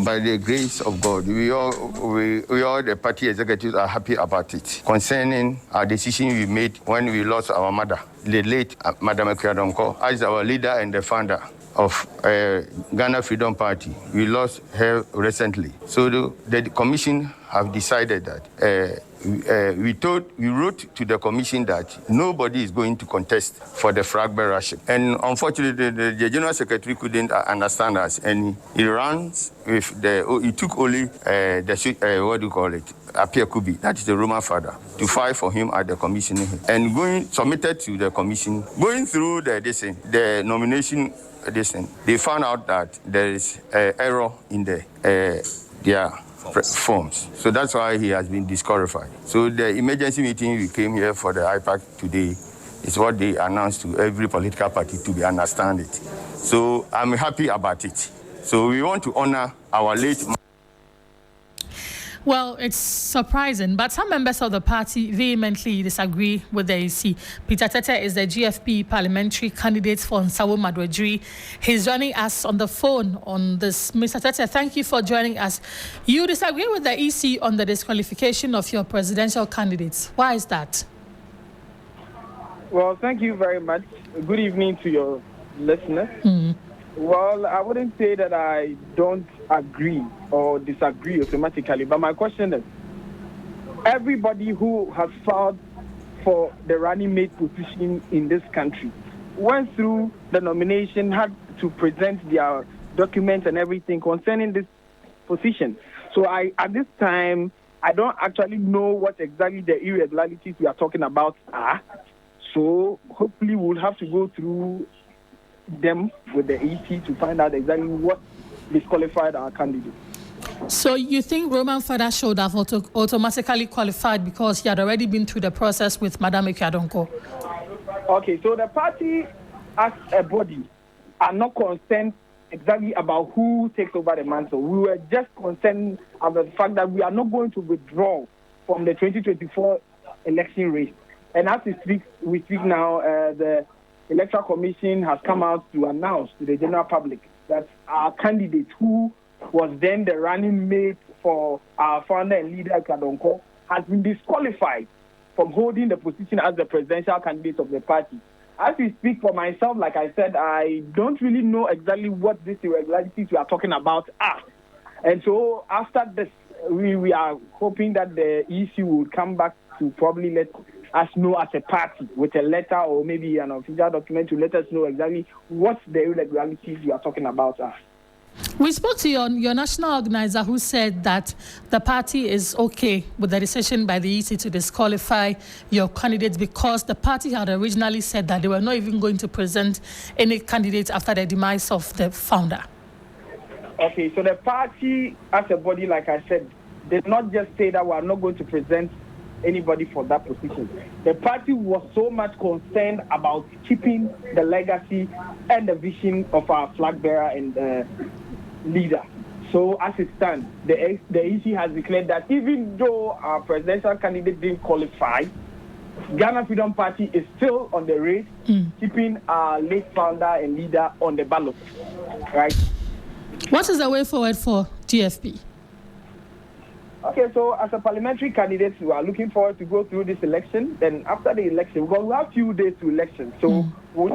By the grace of God, we all, the party executives, are happy about it. Concerning our decision we made when we lost our mother, the late Madam Ekwe Adonko, as our leader and the founder of Ghana Freedom Party. We lost her recently. So the commission have decided that we wrote to the commission that nobody is going to contest for the flag bearership. And unfortunately, the General Secretary couldn't understand us. And he runs with he took only Apia Kubi, that is the Roman father, to fight for him at the commission. And submitted to the commission, going through the nomination, they found out that there is error in their forms. So that's why he has been disqualified. So the emergency meeting we came here for the IPAC today is what they announced to every political party to understand it. So I'm happy about it. So we want to honor our late... Well, it's surprising, but some members of the party vehemently disagree with the AC. Peter Tete is the GFP parliamentary candidate for Nsawo Madwedri. He's joining us on the phone on this. Mr. Tete, thank you for joining us. You disagree with the EC on the disqualification of your presidential candidates. Why is that? Well, thank you very much. Good evening to your listeners. Well, I wouldn't say that I don't agree or disagree automatically, but my question is, everybody who has filed for the running mate position in this country went through the nomination, had to present their documents and everything concerning this position. So at this time, I don't actually know what exactly the irregularities we are talking about are. So hopefully we'll have to go through them with the EC to find out exactly what disqualified our candidate. So you think Roman Father should have automatically qualified because he had already been through the process with Madam Ekwe Adonko? Okay, so the party as a body are not concerned exactly about who takes over the mantle. We were just concerned about the fact that we are not going to withdraw from the 2024 election race. And as we speak now, the Electoral Commission has come out to announce to the general public that our candidate, who was then the running mate for our founder and leader, Kadonko, has been disqualified from holding the position as the presidential candidate of the party. As we speak, for myself, like I said, I don't really know exactly what these irregularities we are talking about are. And so after this, we are hoping that the EC will come back to probably let us know as a party with a letter or maybe an official document to let us know exactly what the irregularities you are talking about are. We spoke to your national organizer who said that the party is okay with the decision by the EC to disqualify your candidates because the party had originally said that they were not even going to present any candidates after the demise of the founder. Okay, so the party as a body, like I said, did not just say that we are not going to present anybody for that position. The party was so much concerned about keeping the legacy and the vision of our flag bearer and leader. So as it stands, the EC has declared that even though our presidential candidate didn't qualify, Ghana Freedom Party is still on the race, keeping our late founder and leader on the ballot. Right? What is the way forward for GFP? Okay, so as a parliamentary candidate, we are looking forward to go through this election. Then after the election, because we have few days to election, so we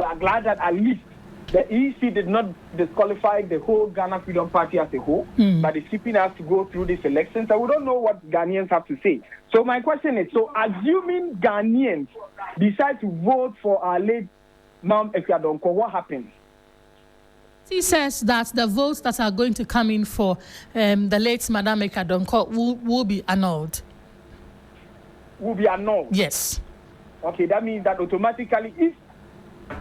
are glad that at least the EC did not disqualify the whole Ghana Freedom Party as a whole, but it's keeping us to go through this election. So we don't know what Ghanaians have to say. So my question is, so assuming Ghanaians decide to vote for our late Ma'am Ekwadonko, what happens? He says that the votes that are going to come in for the late Madame Ekwadonko will be annulled. Will be annulled? Yes. Okay, that means that automatically, if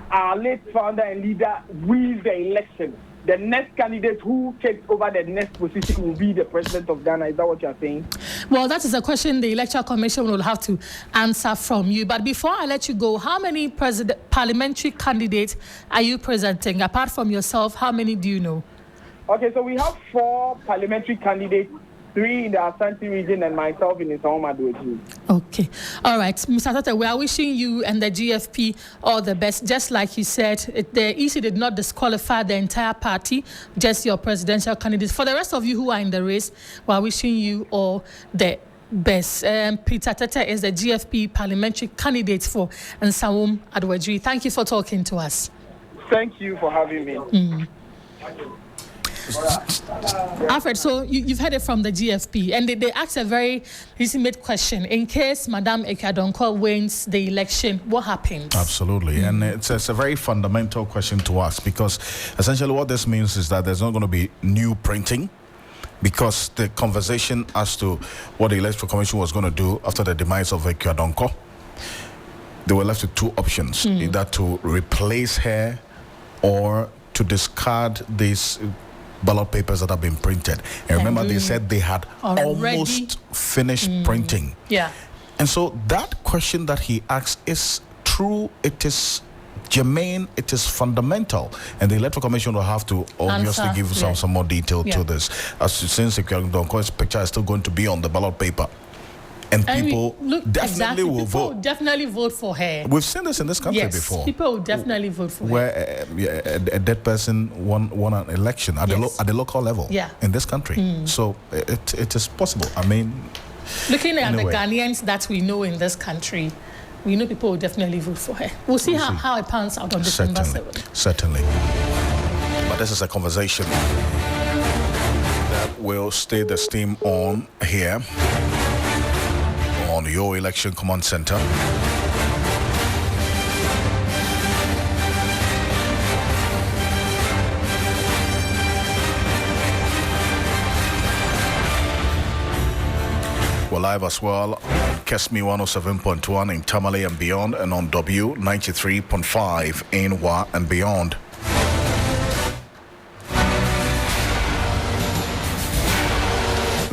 our late founder and leader wins the election, the next candidate who takes over the next position will be the president of Ghana. Is that what you're saying? Well, that is a question the Electoral Commission will have to answer from you. But before I let you go, how many parliamentary candidates are you presenting? Apart from yourself, how many do you know? Okay, so we have 4 parliamentary candidates, 3 in the Asante region and myself in the Hammoah. Okay. All right. Mr. Tete, we are wishing you and the GFP all the best. Just like you said, the EC did not disqualify the entire party, just your presidential candidates. For the rest of you who are in the race, we are wishing you all the best. Peter Tete is the GFP parliamentary candidate for Nsawam Adwajiri. Thank you for talking to us. Thank you for having me. Alfred, so you've heard it from the GFP, and they asked a very legitimate question. In case Madame Ekwadonko wins the election, what happens? Absolutely, and it's a very fundamental question to ask, because essentially what this means is that there's not going to be new printing, because the conversation as to what the Electoral Commission was going to do after the demise of Ekwadonko, they were left with 2 options, either to replace her or to discard these ballot papers that have been printed. And remember, they said they had almost finished printing. Yeah. And so that question that he asked is true. It is germane. It is fundamental. And the Electoral Commission will have to obviously give some more detail to this. Since Ekwadonko's picture is still going to be on the ballot paper. And people definitely will vote. Will definitely vote for her. We've seen this in this country before. People will definitely vote for her. Where a dead person won an election at the local level in this country. So it is possible. I mean, looking at the Ghanaians that we know in this country, we know people will definitely vote for her. We'll see how it pans out on December 7th. Certainly. But this is a conversation that will stay the steam on here on your Election Command Center. We're live as well on Kesmi 107.1 in Tamale and beyond, and on W 93.5 in Wa and beyond.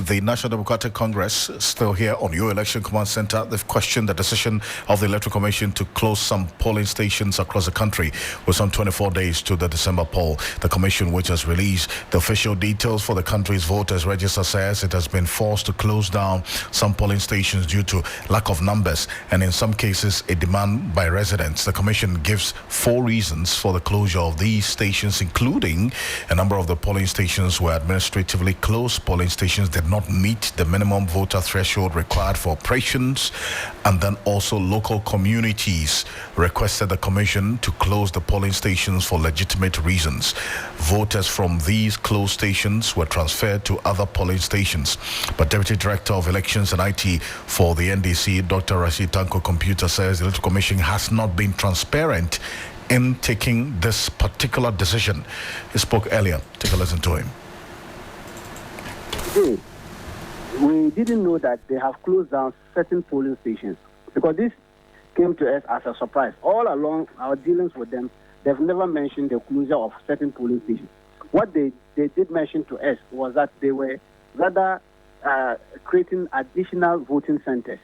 The National Democratic Congress still here on your Election Command Center. They've questioned the decision of the Electoral Commission to close some polling stations across the country with some 24 days to the December poll. The commission, which has released the official details for the country's voters register, says it has been forced to close down some polling stations due to lack of numbers and in some cases a demand by residents. The commission gives 4 reasons for the closure of these stations, including a number of the polling stations were administratively closed. Polling stations did not meet the minimum voter threshold required for operations, and then also local communities requested the commission to close the polling stations for legitimate reasons. Voters from these closed stations were transferred to other polling stations, but Deputy Director of Elections and IT for the NDC, Dr. Rashid Tanko Computer, says the Electoral Commission has not been transparent in taking this particular decision. He spoke earlier. Take a listen to him. We didn't know that they have closed down certain polling stations, because this came to us as a surprise. All along our dealings with them, they've never mentioned the closure of certain polling stations. What they did mention to us was that they were rather creating additional voting centers.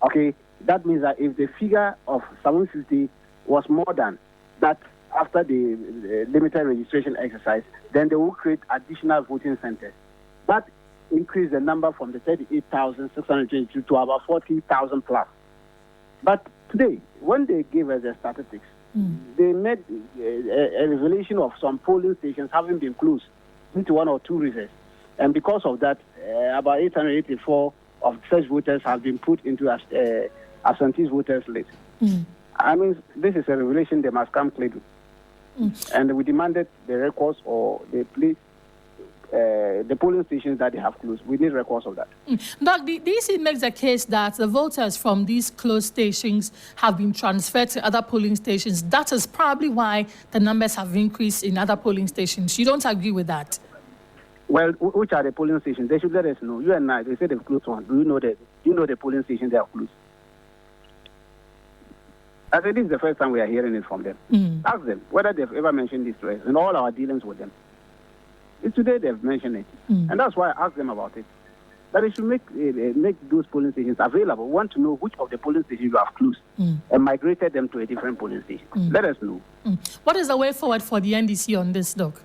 Okay, that means that if the figure of 750 was more than that after the limited registration exercise, then they will create additional voting centers. That increased the number from the 38,622 to about 40,000 plus. But today, when they gave us the statistics, they made a revelation of some polling stations having been closed due to one or two reasons. And because of that, about 884 of such voters have been put into absentee voters list. I mean, this is a revelation they must come clean. And we demanded the records or the polling stations that they have closed. We need records of that. Doc, the EC makes the case that the voters from these closed stations have been transferred to other polling stations. That is probably why the numbers have increased in other polling stations. You don't agree with that? Well, which are the polling stations? They should let us know. You and I, they say they've closed one. Do you know the polling stations they have closed? I think this is the first time we are hearing it from them. Ask them whether they've ever mentioned this to us in all our dealings with them. It's today they've mentioned it. And that's why I asked them about it. That they should make those polling stations available. We want to know which of the polling stations you have closed and migrated them to a different polling station. Let us know. What is the way forward for the NDC on this, Doc?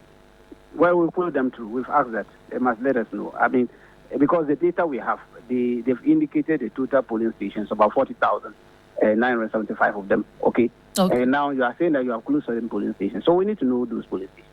Well, we'll pull them through. We've asked that. They must let us know. I mean, because the data we have, they've indicated the total polling stations, about 40,975 of them. Okay. And now you are saying that you have closed certain polling stations. So we need to know those polling stations.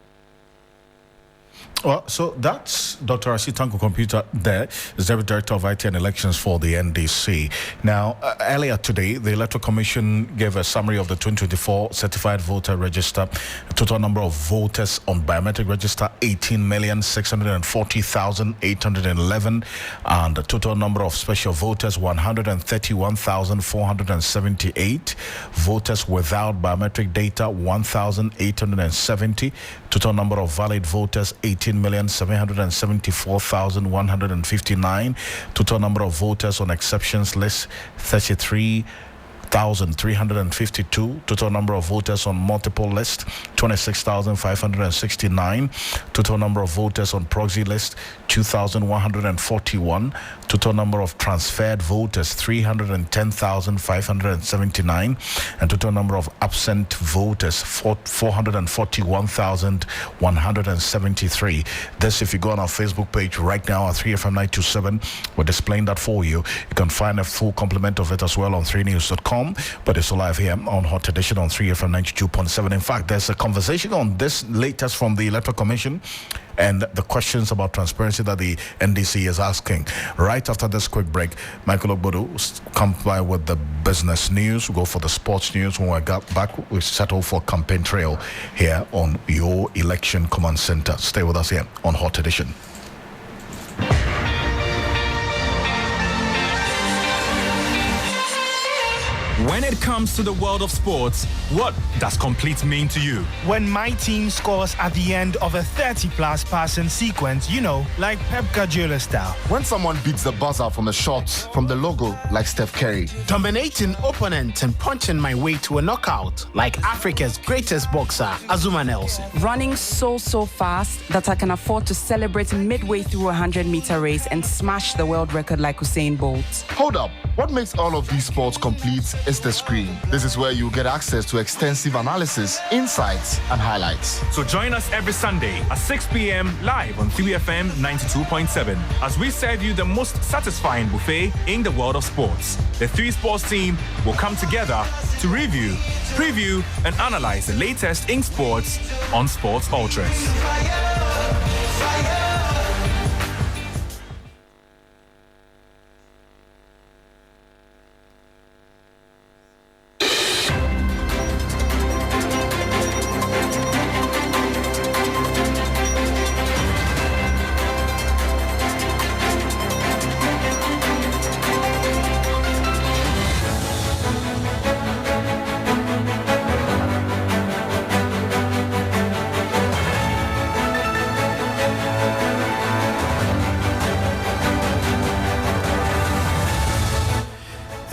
Well, so that's Dr. Asitanko Computer there, is Deputy Director of IT and Elections for the NDC. Now, earlier today, the Electoral Commission gave a summary of the 2024 Certified Voter Register. The total number of voters on biometric register, 18,640,811. And the total number of special voters, 131,478. Voters without biometric data, 1,870. Total number of valid voters, 18,774,159. Total number of voters on exceptions list, 33,352. Total number of voters on multiple list, 26,569. Total number of voters on proxy list, 2,141. Total number of transferred voters, 310,579. And total number of absent voters, 441,173. This, if you go on our Facebook page right now at 3FM927, we're displaying that for you. You can find a full complement of it as well on 3news.com. But it's live here on Hot Edition on 3FM 92.7. In fact, there's a conversation on this latest from the Electoral Commission and the questions about transparency that the NDC is asking. Right after this quick break, Michael Ogbodo comes by with the business news. We'll go for the sports news. When we get back, we settle for campaign trail here on your election command center. Stay with us here on Hot Edition. When it comes to the world of sports, what does complete mean to you? When my team scores at the end of a 30-plus passing sequence, you know, like Pep Guardiola style. When someone beats the buzzer from a shot from the logo, like Steph Curry. Dominating opponents and punching my way to a knockout, like Africa's greatest boxer, Azuma Nelson. Running so fast that I can afford to celebrate midway through a 100-meter race and smash the world record like Usain Bolt. Hold up. What makes all of these sports complete is the screen. This is where you get access to extensive analysis, insights, and highlights. So join us every Sunday at 6 p.m. live on 3FM 92.7 as we serve you the most satisfying buffet in the world of sports. The 3 Sports team will come together to review, preview, and analyze the latest in sports on Sports Ultras.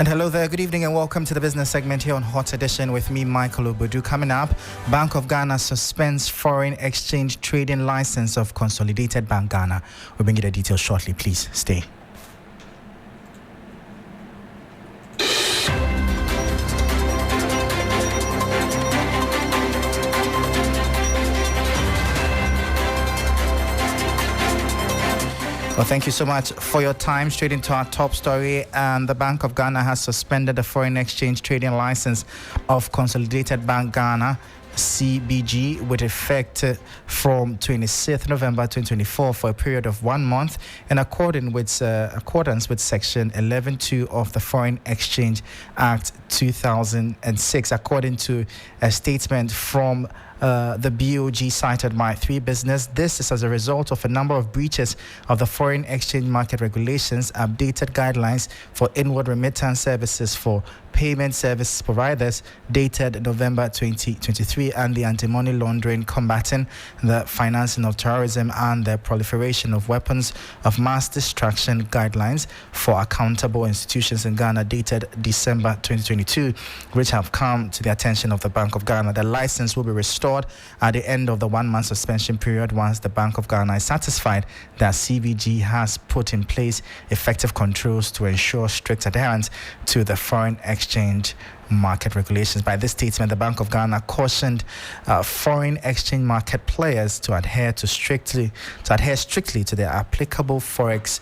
And hello there, good evening and welcome to the business segment here on Hot Edition with me, Michael Obudu. Coming up, Bank of Ghana suspends foreign exchange trading license of Consolidated Bank Ghana. We'll bring you the details shortly, please stay. Well, thank you so much for your time. Straight into our top story. And the Bank of Ghana has suspended the foreign exchange trading license of Consolidated Bank Ghana, CBG, with effect from 26th November 2024 for a period of 1 month in accordance with Section 11.2 of the Foreign Exchange Act 2006, according to a statement from the BOG cited by 3 Business. This is as a result of a number of breaches of the foreign exchange market regulations, updated guidelines for inward remittance services for payment service providers dated November 2023, and the anti-money laundering, combating the financing of terrorism and the proliferation of weapons of mass destruction guidelines for accountable institutions in Ghana dated December 2022, which have come to the attention of the Bank of Ghana. The license will be restored at the end of the 1-month suspension period once the Bank of Ghana is satisfied that CBG has put in place effective controls to ensure strict adherence to the foreign exchange market regulations. By this statement, the Bank of Ghana cautioned foreign exchange market players to adhere strictly to the applicable forex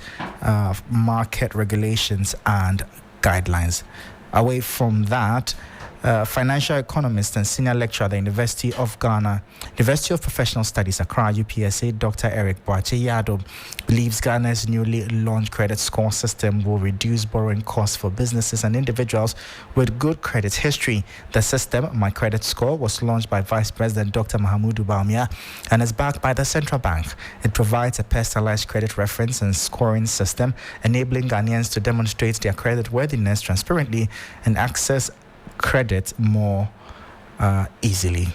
market regulations and guidelines. Away from that, financial economist and senior lecturer at the University of Ghana, University of Professional Studies, Accra, UPSA, Dr. Eric Boahene believes Ghana's newly launched credit score system will reduce borrowing costs for businesses and individuals with good credit history. The system, My Credit Score, was launched by Vice President Dr. Mahamudu Bawumia and is backed by the Central Bank. It provides a personalized credit reference and scoring system, enabling Ghanaians to demonstrate their credit worthiness transparently and access credit more easily.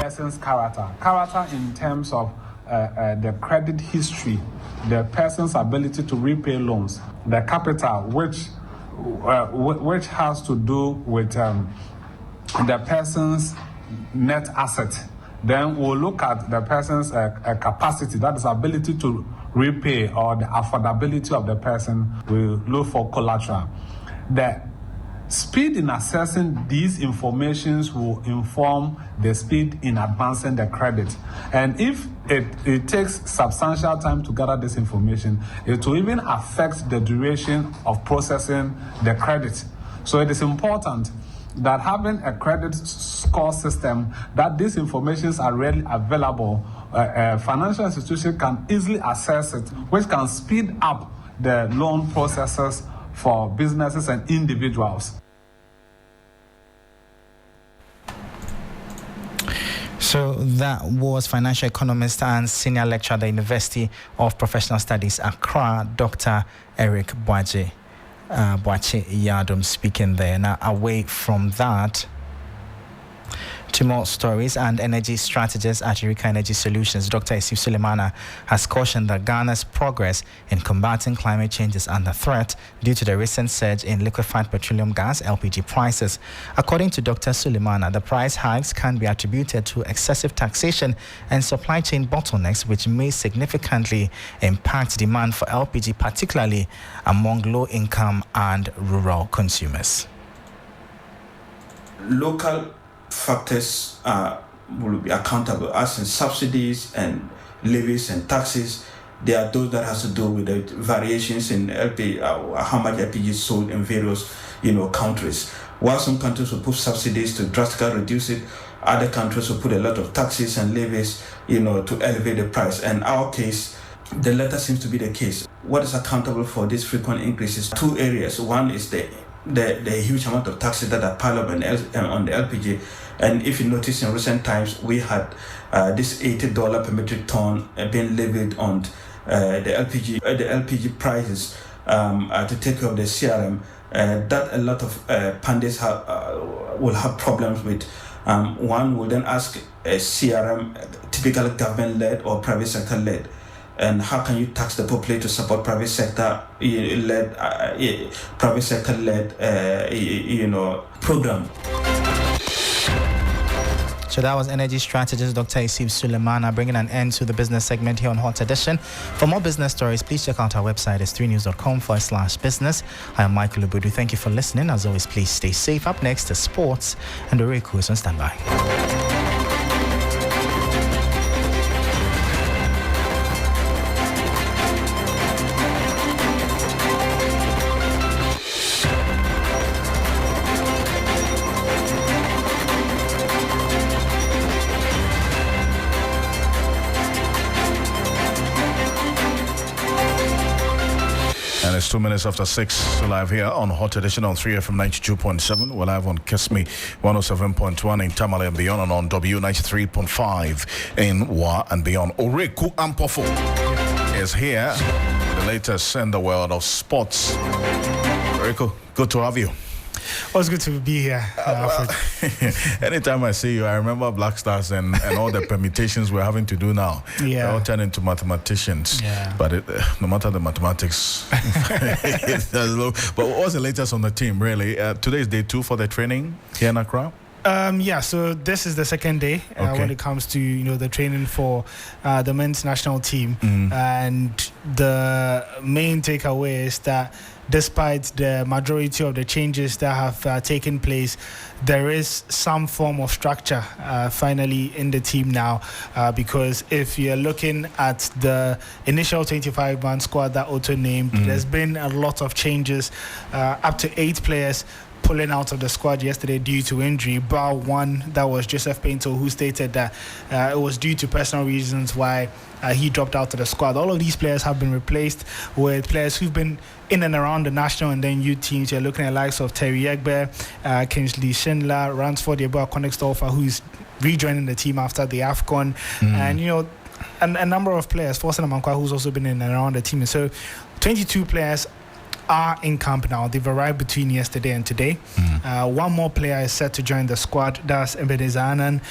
Person's character in terms of the credit history, the person's ability to repay loans, the capital, which has to do with the person's net asset. Then we'll look at the person's capacity, that is ability to repay, or the affordability of the person. We'll look for collateral. The speed in assessing these informations will inform the speed in advancing the credit. And if it takes substantial time to gather this information, it will even affect the duration of processing the credit. So it is important that having a credit score system, that these informations are readily available, financial institutions can easily access it, which can speed up the loan processes for businesses and individuals. So that was financial economist and senior lecturer at the University of Professional Studies, Accra, Dr. Eric Boahene speaking there. Now, away from that, 2 more stories. And energy strategist at Eureka Energy Solutions, Dr. Isif Sulemana, has cautioned that Ghana's progress in combating climate change is under threat due to the recent surge in liquefied petroleum gas (LPG) prices. According to Dr. Sulemana, the price hikes can be attributed to excessive taxation and supply chain bottlenecks, which may significantly impact demand for LPG, particularly among low-income and rural consumers. Local factors will be accountable, as in subsidies and levies and taxes. There are those that has to do with the variations in LPG, how much LPG is sold in various countries. While some countries will put subsidies to drastically reduce it, other countries will put a lot of taxes and levies to elevate the price. And in our case, the latter seems to be the case. What is accountable for these frequent increases? 2 areas. One is the huge amount of taxes that are piled up on the LPG. And if you notice, in recent times, we had this $80 per metric ton being levied on the LPG prices to take care of the CRM. That a lot of pundits will have problems with One will then ask a CRM, typically government-led or private sector-led, and how can you tax the populace to support private sector-led, program? So that was energy strategist Dr. Isib Sulemana bringing an end to the business segment here on Hot Edition. For more business stories, please check out our website. It's 3news.com/business. I am Michael Ubudu. Thank you for listening. As always, please stay safe. Up next is sports, and Oreku is on standby. It's 2 minutes after 6, live here on Hot Edition on 3FM 92.7. We're live on Kismi 107.1 in Tamale and beyond, and on W93.5 in Wa and beyond. Oreku Ampofo is here, the latest in the world of sports. Oreku, good to have you. Well, it's good to be here, Alfred. Anytime I see you, I remember Black Stars and all the permutations we're having to do now. Yeah. They all turn into mathematicians. Yeah. But no matter the mathematics, but what's the latest on the team, really? Today is day 2 for the training here in Accra? So this is the second day when it comes to the training for the men's national team, and the main takeaway is that despite the majority of the changes that have taken place, there is some form of structure finally in the team now, because if you're looking at the initial 25-man squad that Otto named, there's been a lot of changes, up to 8 players pulling out of the squad yesterday due to injury, bar one that was Joseph Painter, who stated that it was due to personal reasons why he dropped out of the squad. All of these players have been replaced with players who've been in and around the national and then youth teams. You're looking at the likes of Terry Egbe, Kingsley Schindler, Ransford Yeboah Konexdorfer, who's rejoining the team after the AFCON, and a number of players, Forsen Amankwa, who's also been in and around the team. And so 22 players are in camp now. They've arrived between yesterday and today. One more player is set to join the squad. That's Ebenezer Anan,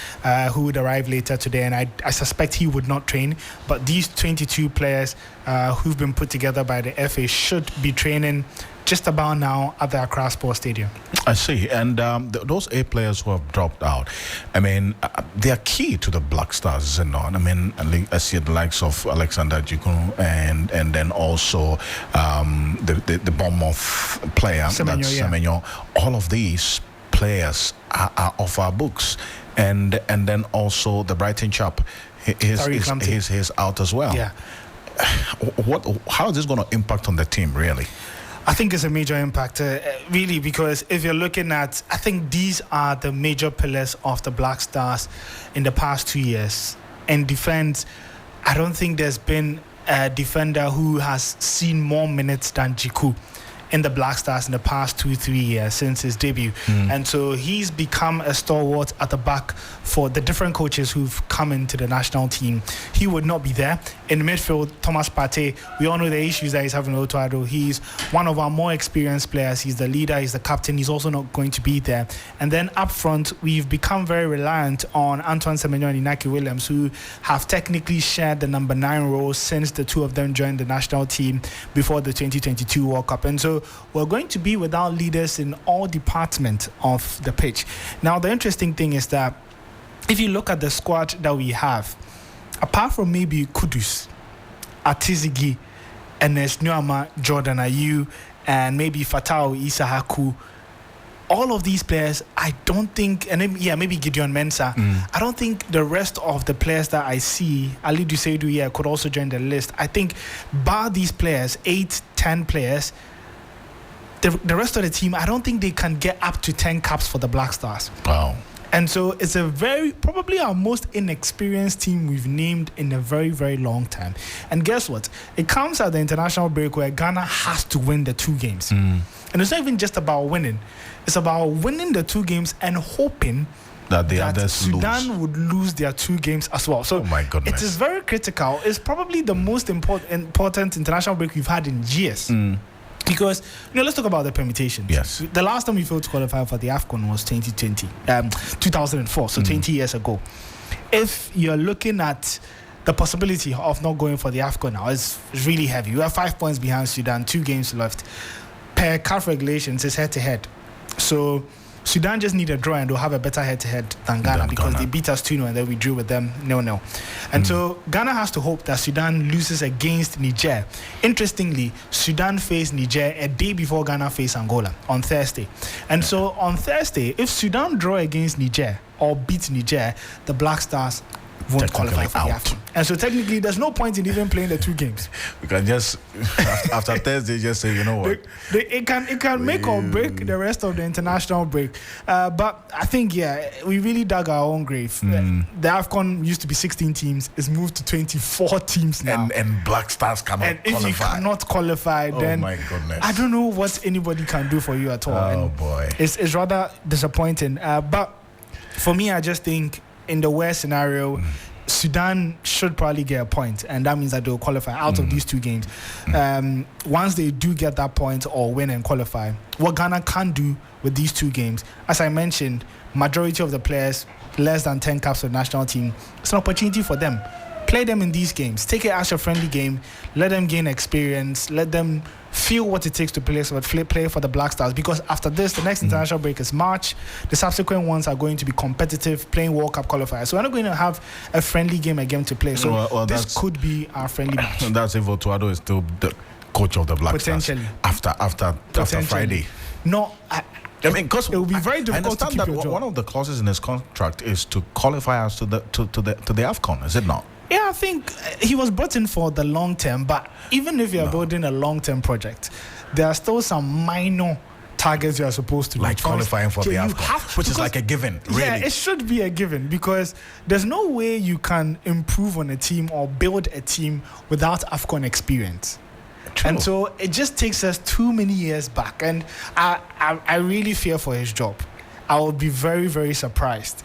who would arrive later today, and I suspect he would not train. But these 22 players who've been put together by the FA should be training just about now at the Accra Sports Stadium. I see. And those 8 players who have dropped out, I mean, they are key to the Black Stars, is it not? I mean, I see the likes of Alexander Jikunu and then also the Bournemouth player, Semenyo. All of these players are off our books. And then also the Brighton chap, he's out as well. Yeah. How is this going to impact on the team, really? I think it's a major impact, really, because if you're looking at, I think these are the major pillars of the Black Stars in the past 2 years. In defense, I don't think there's been a defender who has seen more minutes than Jiku in the Black Stars in the past 2-3 years since his debut. And so he's become a stalwart at the back for the different coaches who've come into the national team. He would not be there. In midfield, Thomas Partey, we all know the issues that he's having with Otoado. He's one of our more experienced players. He's the leader, he's the captain. He's also not going to be there. And then up front, we've become very reliant on Antoine Semenyo and Inaki Williams, who have technically shared the number 9 role since the two of them joined the national team before the 2022 World Cup. And so we're going to be without leaders in all departments of the pitch. Now, the interesting thing is that if you look at the squad that we have, apart from maybe Kudus, Atizigi, Ernest Nuama, Jordan Ayew, and maybe Fatau Isahaku, all of these players, I don't think, and then, maybe Gideon Mensah, I don't think the rest of the players that I see, Ali Duseidu, could also join the list. I think bar these players, 8-10 players, the rest of the team, I don't think they can get up to 10 caps for the Black Stars. Wow. And so it's probably our most inexperienced team we've named in a very, very long time. And guess what? It comes at the international break where Ghana has to win the 2 games. And it's not even just about winning. It's about winning the 2 games and hoping that the others Sudan would lose their 2 games as well. So my goodness. It is very critical. It's probably the most important international break we've had in years. Because, let's talk about the permutations. Yes. The last time we failed to qualify for the AFCON was 2004, so 20 years ago. If you're looking at the possibility of not going for the AFCON now, it's really heavy. You have 5 points behind Sudan, 2 games left. Per CAF regulations, it's head-to-head. So Sudan just need a draw and they'll have a better head-to-head than Ghana because they beat us 2-0 and then we drew with them 0-0. And so Ghana has to hope that Sudan loses against Niger. Interestingly, Sudan faced Niger a day before Ghana faced Angola on Thursday. And so on Thursday, if Sudan draw against Niger or beat Niger, the Black Stars won't qualify for the AFCON. And so technically, there's no point in even playing the 2 games. We can just, after Thursday, just say, you know what? It can make or break the rest of the international break. But I think, we really dug our own grave. The AFCON used to be 16 teams. It's moved to 24 teams now. And Black Stars cannot qualify. And if you cannot qualify, then my goodness. I don't know what anybody can do for you at all. Oh, boy. It's rather disappointing. But for me, I just think in the worst scenario, Sudan should probably get a point, and that means that they'll qualify out of these 2 games. Once they do get that point or win and qualify, what Ghana can do with these 2 games, as I mentioned, majority of the players, less than 10 caps for the national team, it's an opportunity for them. Play them in these games. Take it as a friendly game. Let them gain experience. Let them feel what it takes to play for the Black Stars. Because after this, the next international break is March. The subsequent ones are going to be competitive, playing World Cup qualifiers. So we're not going to have a friendly game again to play. So this could be our friendly match. That's if Otuado is still the coach of the Black Stars after Friday. No, I mean, because it will be very difficult to keep your job. One of the clauses in his contract is to qualify us to the AFCON, is it not? Yeah, I think he was brought in for the long term, but even if you're building a long-term project, there are still some minor targets you are supposed to like qualifying for the AFCON, which is like a given, really. Yeah, it should be a given because there's no way you can improve on a team or build a team without AFCON experience. True. And so it just takes us too many years back, and I really fear for his job. I will be very, very surprised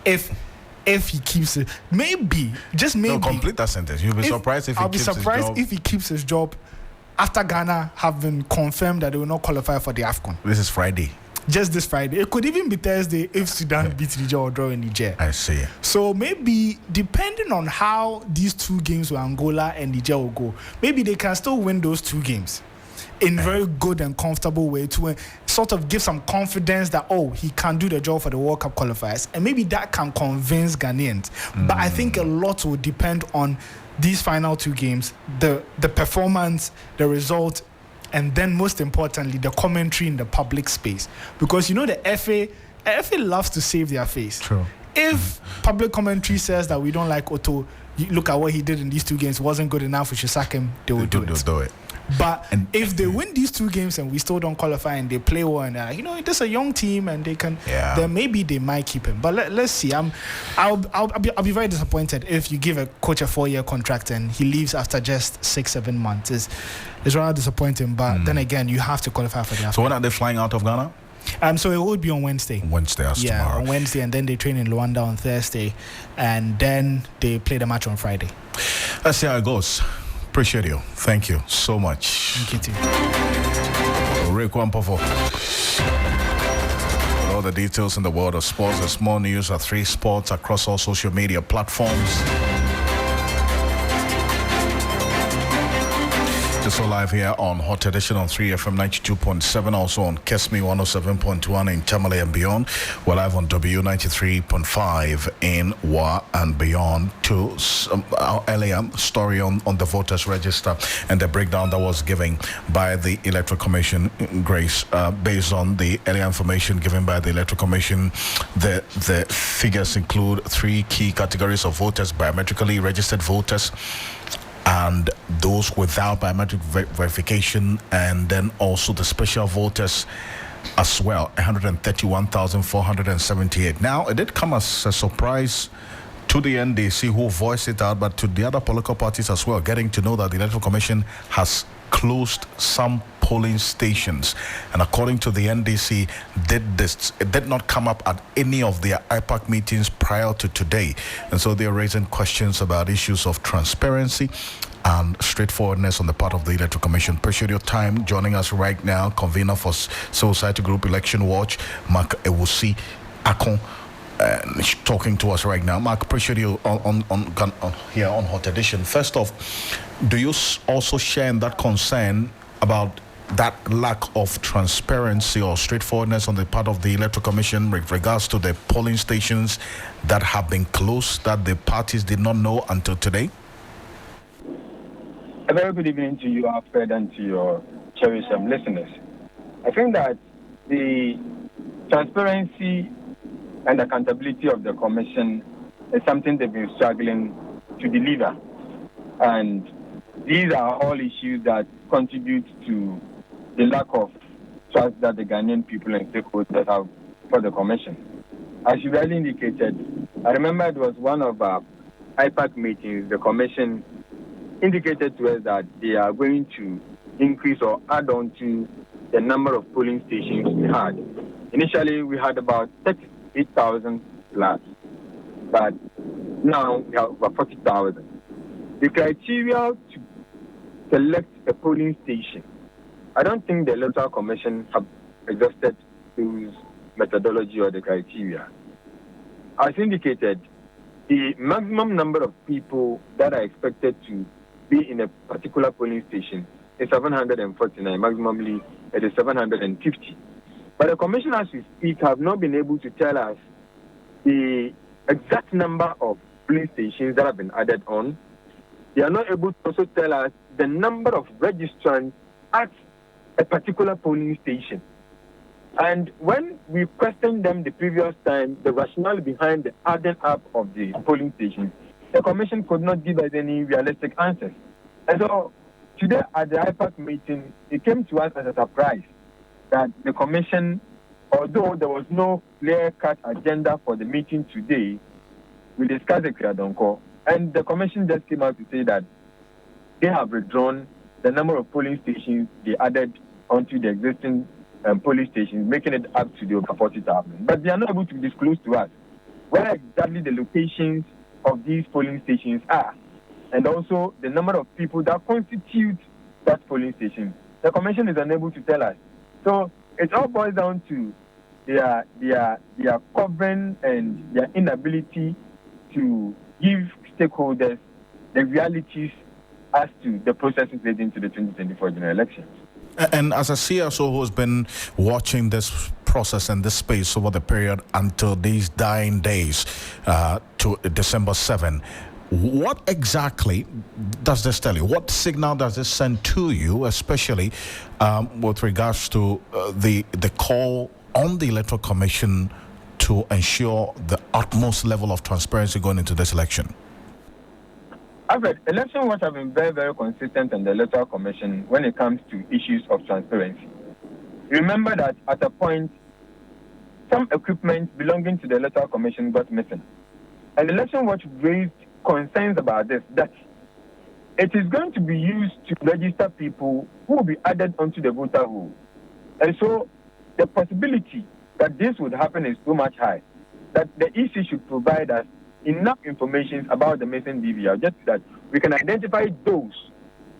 if he keeps it. Maybe, just maybe. No, complete that sentence. You'll be surprised if he keeps his job. I'll be surprised if he keeps his job after Ghana have been confirmed that they will not qualify for the AFCON. This is Friday. Just this Friday. It could even be Thursday if Sudan beats Niger or draw in Niger. I see. So maybe, depending on how these 2 games with Angola and Niger will go, maybe they can still win those 2 games in very good and comfortable way to sort of give some confidence that, he can do the job for the World Cup qualifiers. And maybe that can convince Ghanaians. But I think a lot will depend on these final 2 games, the performance, the result, and then most importantly, the commentary in the public space. Because, the FA loves to save their face. True. If public commentary says that we don't like Otto, look at what he did in these 2 games, wasn't good enough, we should sack him, they will do it. But if they win these 2 games and we still don't qualify and they play well and it is a young team and they can, then maybe they might keep him. But let's see. I'll be very disappointed if you give a coach a 4-year contract and he leaves after just 6-7 months. It's rather disappointing. But then again, you have to qualify for the AFCON. So when are they flying out of Ghana? So it would be on Wednesday. Tomorrow. On Wednesday, and then they train in Luanda on Thursday, and then they play the match on Friday. Let's see how it goes. Appreciate you. Thank you so much. Thank you too. Rick Wampofo. All the details in the world of sports. There's more news at 3 Sports across all social media platforms. It's all live here on Hot Edition on 3FM 92.7, also on Kesmi 107.1 in Tamale and beyond. We're live on W93.5 in Wa and beyond. To our earlier story on the voters register and the breakdown that was given by the Electoral Commission, Grace, based on the earlier information given by the Electoral Commission, the figures include 3 key categories of voters: biometrically registered voters, and those without biometric verification, and then also the special voters as well, 131,478. Now, it did come as a surprise to the NDC, who voiced it out, but to the other political parties as well, getting to know that the Electoral Commission has closed some polling stations. And according to the NDC, it did not come up at any of their IPAC meetings prior to today. And so they're raising questions about issues of transparency and straightforwardness on the part of the Electoral Commission. Appreciate your time joining us right now. Convener for Civil Society Group Election Watch, Mark Ewusi Akon, talking to us right now. Mark, appreciate you on here on Hot Edition. First off, do you also share in that concern about that lack of transparency or straightforwardness on the part of the Electoral Commission with regards to the polling stations that have been closed that the parties did not know until today? A very good evening to you, Alfred, and to your cherished listeners. I think that the transparency and accountability of the Commission is something they've been struggling to deliver. And these are all issues that contribute to the lack of trust that the Ghanaian people and stakeholders have for the Commission. As you rightly indicated, I remember it was one of our IPAC meetings, the Commission indicated to us that they are going to increase or add on to the number of polling stations we had. Initially, we had about 38,000 plus, but now we have about 40,000. The criteria to select a polling station, I don't think the Electoral Commission have exhausted those methodology or the criteria. As indicated, the maximum number of people that are expected to be in a particular polling station is 749. Maximally, it is 750. But the Commission, as we speak, have not been able to tell us the exact number of polling stations that have been added on. They are not able to also tell us the number of registrants at a particular polling station. And when we questioned them the previous time, the rationale behind the adding up of the polling stations, the Commission could not give us any realistic answers. And so today at the IPAC meeting, it came to us as a surprise that the Commission, although there was no clear-cut agenda for the meeting today, we discussed the Kriadonko, and the Commission just came out to say that they have withdrawn the number of polling stations they added onto the existing polling stations, making it up to the over 40,000. But they are not able to disclose to us where exactly the locations of these polling stations are, and also the number of people that constitute that polling station. The Commission is unable to tell us. So it all boils down to their covering and their inability to give stakeholders the realities as to the processes leading to the 2024 general elections. And as a CSO who's been watching this process and this space over the period until these dying days to December 7, what exactly does this tell you? What signal does this send to you, especially with regards to the call on the Electoral Commission to ensure the utmost level of transparency going into this election? Alfred, election watch have been very, very consistent in the Electoral Commission when it comes to issues of transparency. Remember that at a point, some equipment belonging to the Electoral Commission got missing. And election watch raised concerns about this, that it is going to be used to register people who will be added onto the voter roll. And so the possibility that this would happen is so much high that the EC should provide us enough information about the missing DVR, just that we can identify those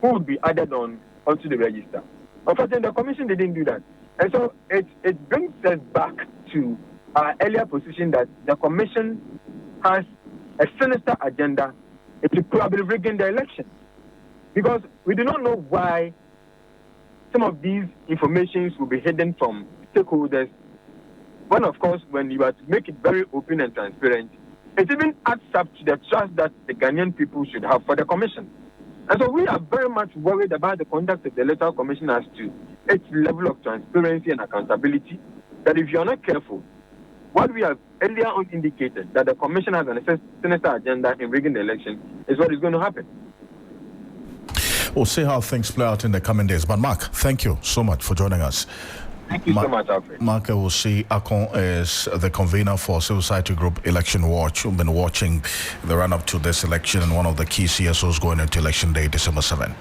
who would be added onto the register. Unfortunately, the Commission didn't do that. And so it brings us back to our earlier position that the Commission has a sinister agenda into probably rigging the election. Because we do not know why some of these informations will be hidden from stakeholders. When, of course, when you are to make it very open and transparent, it even adds up to the trust that the Ghanaian people should have for the Commission. And so we are very much worried about the conduct of the Electoral Commission as to its level of transparency and accountability, that if you are not careful, what we have earlier on indicated, that the Commission has a sinister agenda in rigging the election, is what is going to happen. We'll see how things play out in the coming days. But Mark, thank you so much for joining us. Thank you so much, Alfred. Mark, will see Akon is the convener for Civil Society Group Election Watch. We've been watching the run-up to this election and one of the key CSOs going into Election Day, December 7.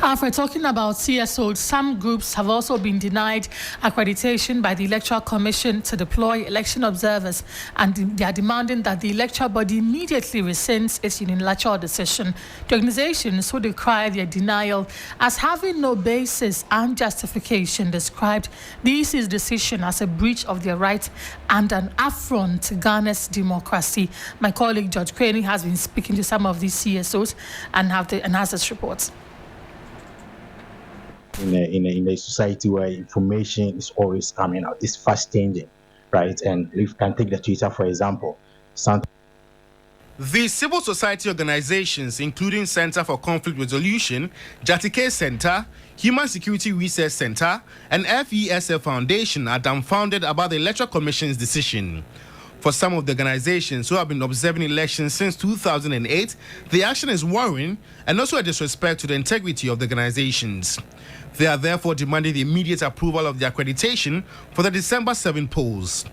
Alfred, talking about CSOs, some groups have also been denied accreditation by the Electoral Commission to deploy election observers, and they are demanding that the electoral body immediately rescinds its unilateral decision. The organizations who decry their denial as having no basis and justification described the EC's decision as a breach of their rights and an affront to Ghana's democracy. My colleague George Craney has been speaking to some of these CSOs and has this report. In a society where information is always coming out, it's fast changing, right? And if you can take the Twitter, for example. The civil society organizations, including Center for Conflict Resolution, Jatike Center, Human Security Research Center, and FESL Foundation, are dumbfounded about the Electoral Commission's decision. For some of the organizations who have been observing elections since 2008, the action is worrying and also a disrespect to the integrity of the organizations. They are therefore demanding the immediate approval of the accreditation for the December 7 polls.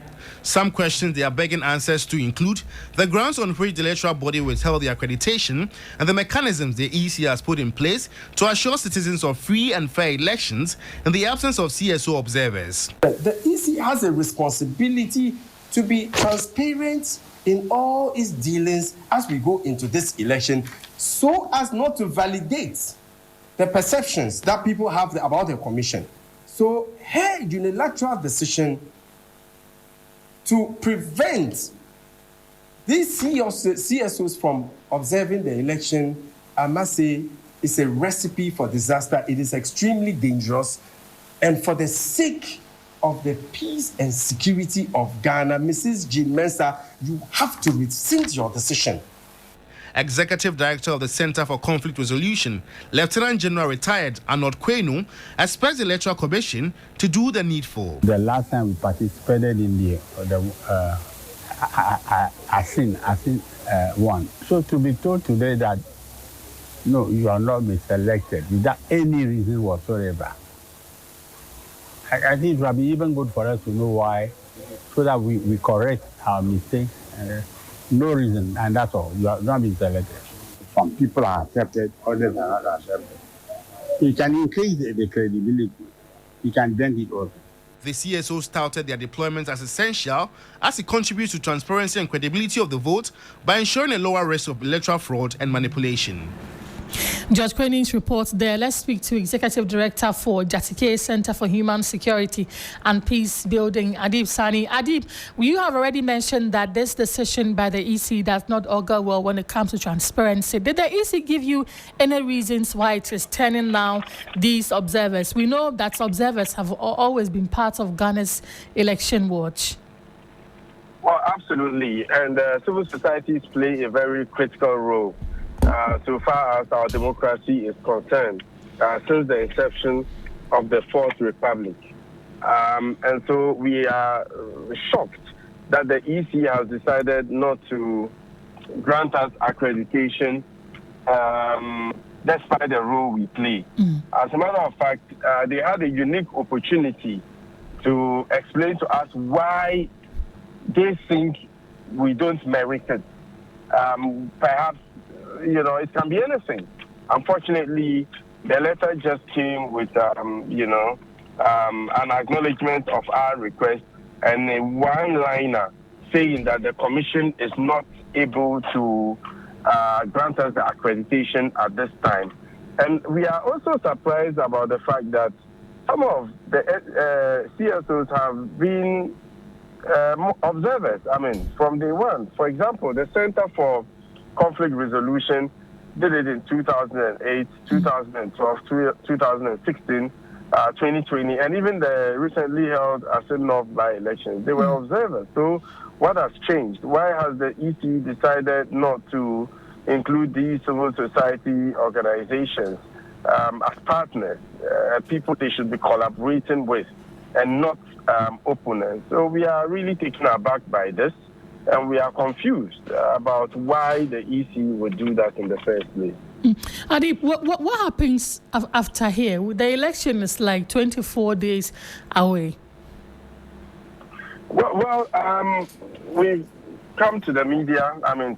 Some questions they are begging answers to include the grounds on which the electoral body withheld the accreditation and the mechanisms the EC has put in place to assure citizens of free and fair elections in the absence of CSO observers. The EC has a responsibility to be transparent in all its dealings as we go into this election, so as not to validate the perceptions that people have about the commission. So her unilateral decision to prevent these CSOs from observing the election, I must say, is a recipe for disaster. It is extremely dangerous. And for the sake of the peace and security of Ghana, Mrs. Jean Mensah, you have to rescind your decision. Executive Director of the Center for Conflict Resolution, Lieutenant General Retired Arnold Kwenu, expects the Electoral Commission to do the needful. The last time we participated in the one. So to be told today that, no, you are not been selected without any reason whatsoever, I think it would be even good for us to know why, so that we correct our mistakes. No reason, and that's all. You have not been selected. Some people are accepted, others are not accepted. You can increase the credibility. You can dent it also. The CSO touted their deployment as essential as it contributes to transparency and credibility of the vote by ensuring a lower risk of electoral fraud and manipulation. George Craney's report there. Let's speak to Executive Director for Jatike Center for Human Security and Peace Building, Adib Sani. Adib, you have already mentioned that this decision by the EC does not augur well when it comes to transparency. Did the EC give you any reasons why it is turning down these observers? We know that observers have always been part of Ghana's election watch. Well, absolutely. And civil societies play a very critical role so far as our democracy is concerned since the inception of the Fourth Republic. And so we are shocked that the EC has decided not to grant us accreditation despite the role we play. As a matter of fact, they had a unique opportunity to explain to us why they think we don't merit it. Perhaps, it can be anything. Unfortunately, the letter just came with, an acknowledgement of our request and a one-liner saying that the commission is not able to grant us the accreditation at this time. And we are also surprised about the fact that some of the CSOs have been observers, from day one. For example, the Center for Conflict Resolution did it in 2008, 2012, 2016, 2020, and even the recently held Assam North by-elections. They were observers. So what has changed? Why has the EC decided not to include these civil society organizations as partners, people they should be collaborating with, and not opponents? So we are really taken aback by this. And we are confused about why the EC would do that in the first place. Adib, what happens after here? The election is like 24 days away. Well, we've come to the media,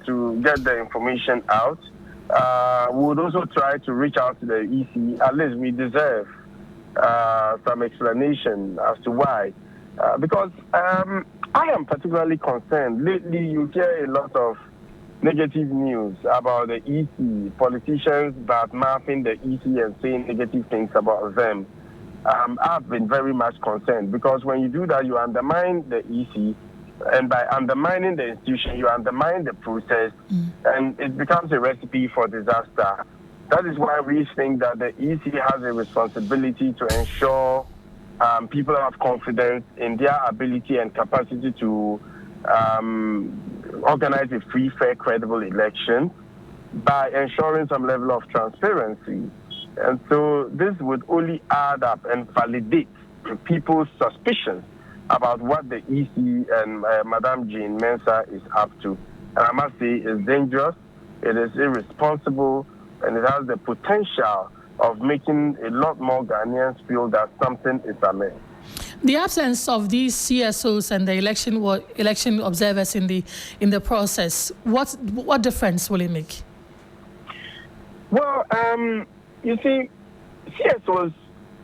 to get the information out. We would also try to reach out to the EC. At least we deserve some explanation as to why. Because I am particularly concerned. Lately, you hear a lot of negative news about the EC, politicians bad-mouthing the EC and saying negative things about them. I've been very much concerned because when you do that, you undermine the EC, and by undermining the institution, you undermine the process, and it becomes a recipe for disaster. That is why we think that the EC has a responsibility to ensure people have confidence in their ability and capacity to organize a free, fair, credible election by ensuring some level of transparency. And so this would only add up and validate people's suspicions about what the EC and Madame Jean Mensah is up to. And I must say it's dangerous, it is irresponsible, and it has the potential of making a lot more Ghanaians feel that something is amiss. The absence of these CSOs and the election observers in the process, what difference will it make? Well, you see, CSOs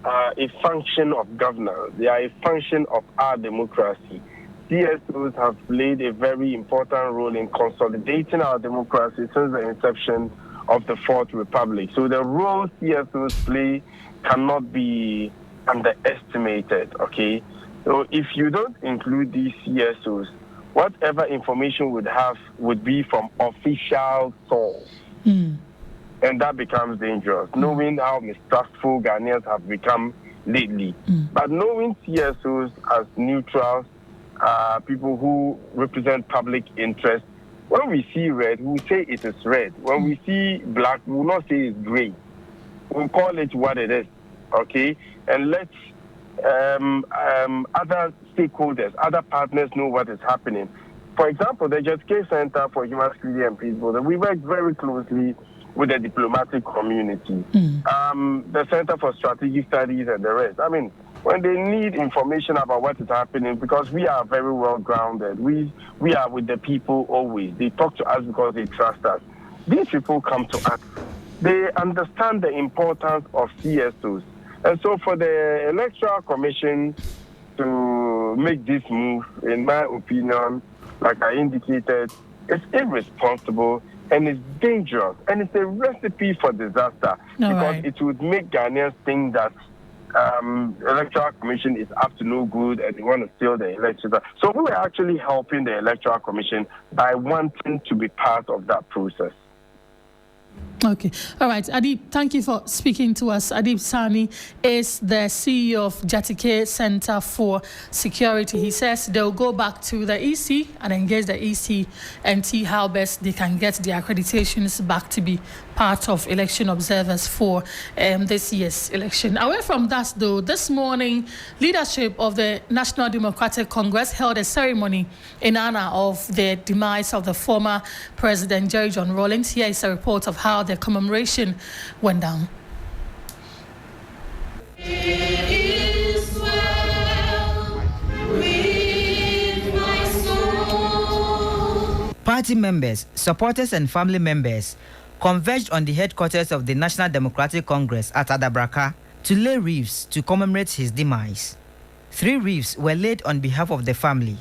are a function of governance. They are a function of our democracy. CSOs have played a very important role in consolidating our democracy since the inception of the Fourth Republic. So the role CSOs play cannot be underestimated, okay? So if you don't include these CSOs, whatever information would be from official source. And that becomes dangerous, knowing how mistrustful Ghanaians have become lately. But knowing CSOs as neutrals, people who represent public interest, when we see red, we say it is red. When we see black, we will not say it's gray. We'll call it what it is, okay? And let other stakeholders, other partners know what is happening. For example, the Jatike Center for Human Security and Peace Building, we work very closely with the diplomatic community, the Center for Strategic Studies and the rest. When they need information about what is happening, because we are very well grounded, we are with the people always. They talk to us because they trust us. These people come to us. They understand the importance of CSOs. And so for the Electoral Commission to make this move, in my opinion, like I indicated, it's irresponsible and it's dangerous and it's a recipe for disaster because it would make Ghanaians think that Electoral Commission is up to no good and they want to steal the elections. So we were actually helping the Electoral Commission by wanting to be part of that process. Okay. All right. Adib, thank you for speaking to us. Adib Sani is the CEO of Jatike Center for Security. He says they'll go back to the EC and engage the EC and see how best they can get the accreditations back to be part of election observers for this year's election. Away from that, though, this morning, leadership of the National Democratic Congress held a ceremony in honor of the demise of the former President Jerry John Rawlings. Here is a report of how the commemoration went down. Party members, supporters and family members converged on the headquarters of the National Democratic Congress at Adabraka to lay wreaths to commemorate his demise. 3 wreaths were laid on behalf of the family,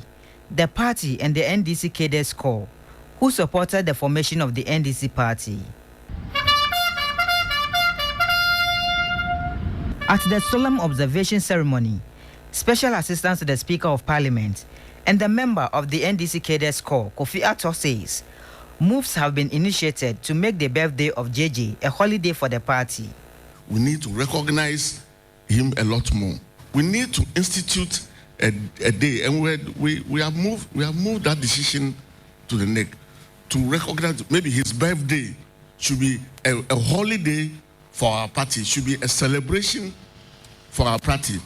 the party and the NDC cadres corps, who supported the formation of the NDC party. At the solemn observation ceremony, Special Assistant to the Speaker of Parliament and the member of the NDC cadres corps, Kofi Ato, says moves have been initiated to make the birthday of JJ a holiday for the party. We need to recognize him a lot more. We need to institute a day, and we have moved that decision to the neck to recognize maybe his birthday should be a holiday for our party, should be a celebration for our party.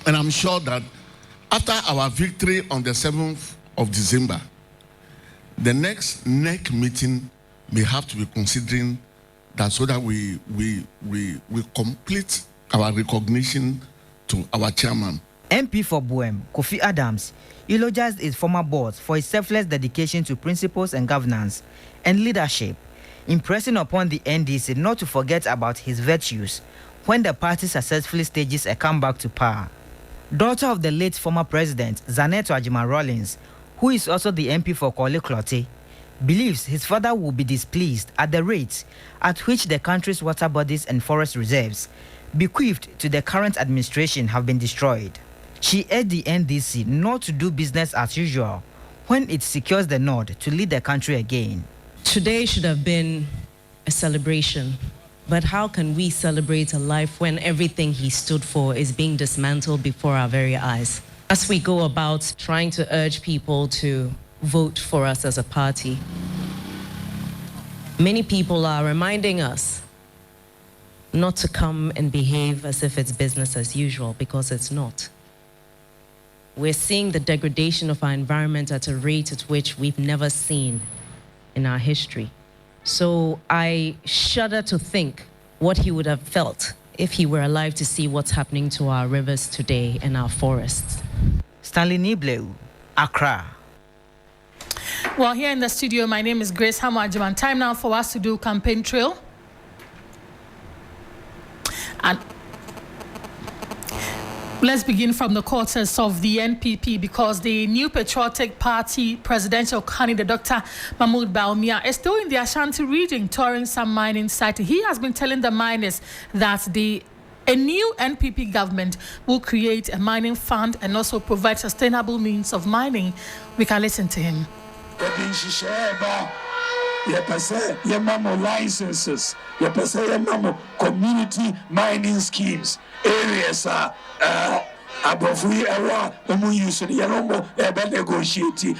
And I'm sure that after our victory on the 7th of December, the next NEC meeting may have to be considering that so that we complete our recognition to our chairman. MP for Boahene, Kofi Adams, eulogized his former boss for his selfless dedication to principles and governance and leadership, impressing upon the NDC not to forget about his virtues when the party successfully stages a comeback to power. Daughter of the late former president, Zaneto Agyemang Rawlings, who is also the MP for Korle Klottey, believes his father will be displeased at the rate at which the country's water bodies and forest reserves, bequeathed to the current administration, have been destroyed. She urged the NDC not to do business as usual when it secures the nod to lead the country again. Today should have been a celebration, but how can we celebrate a life when everything he stood for is being dismantled before our very eyes? As we go about trying to urge people to vote for us as a party, many people are reminding us not to come and behave as if it's business as usual, because it's not. We're seeing the degradation of our environment at a rate at which we've never seen in our history. So I shudder to think what he would have felt if he were alive to see what's happening to our rivers today and our forests. Stanley Nibleu, Accra. Well, here in the studio, my name is Grace Hammoah. Time now for us to do campaign trail. And let's begin from the quarters of the NPP, because the New Patriotic Party presidential candidate, Dr. Mahmoud Bawumia, is still in the Ashanti region touring some mining sites. He has been telling the miners that a new NPP government will create a mining fund and also provide sustainable means of mining. We can listen to him. Licenses, community mining schemes, areas are above we are use negotiate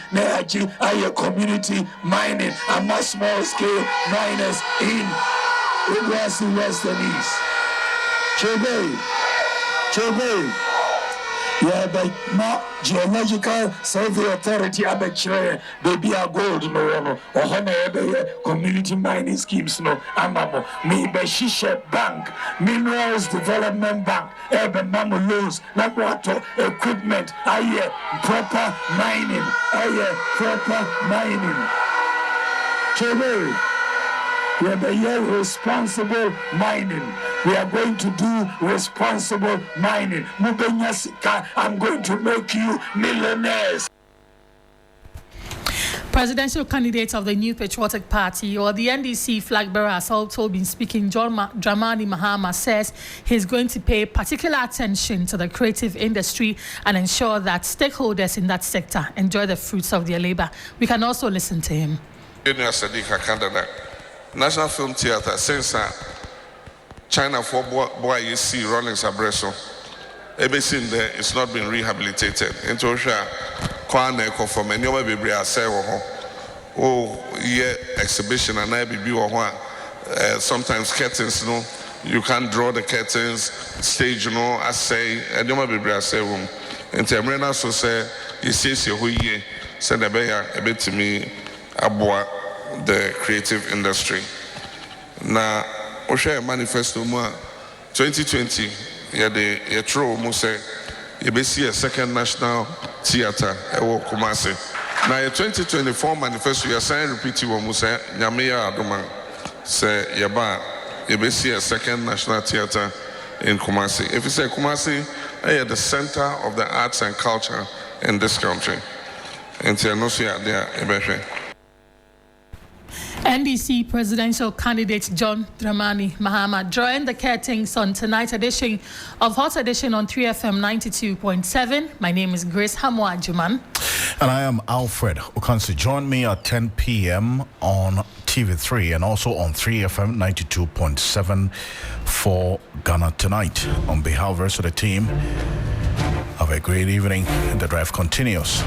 community mining and more small scale miners in West and East. Chebe. Yeah, but not geological survey authority abekire baby a gold no or honor community mining schemes no amamo me be shisha bank minerals development bank ebe mamo loans na water equipment aye proper mining Chebe. We are responsible mining. We are going to do responsible mining. I'm going to make you millionaires. Presidential candidate of the New Patriotic Party, or the NDC flag bearer, has also been speaking. Dramani Mahama says he's going to pay particular attention to the creative industry and ensure that stakeholders in that sector enjoy the fruits of their labor. We can also listen to him. National Film Theatre, since China for Boahene Rawlings Abreso, everything there is not been rehabilitated. Into Osha, Kwaneko for many of the exhibition and I be sometimes curtains, you can't draw the curtains, stage, I say, and you might be room. And Temrena so say, you see, who ye send a bit to me, Aboa. The creative industry. Now, we share a manifesto 2020. Yeah, true. Muse, you see a second national theater. Kumasi. Now, 2024 manifesto. You saying repeat you. Muse, Nyamiya Adomang. Say yaba. You see a second national theater in Kumasi. If you say Kumasi, you the center of the arts and culture in this country. And so no see there. NDC presidential candidate John Dramani Mahama joined the curtains on tonight's edition of Hot Edition on 3FM 92.7. My name is Grace Hammoah Agyemang. And I am Alfred. Ocansey. Join me at 10 p.m. on TV3 and also on 3FM 92.7 for Ghana Tonight. On behalf of the rest of the team, have a great evening. The drive continues.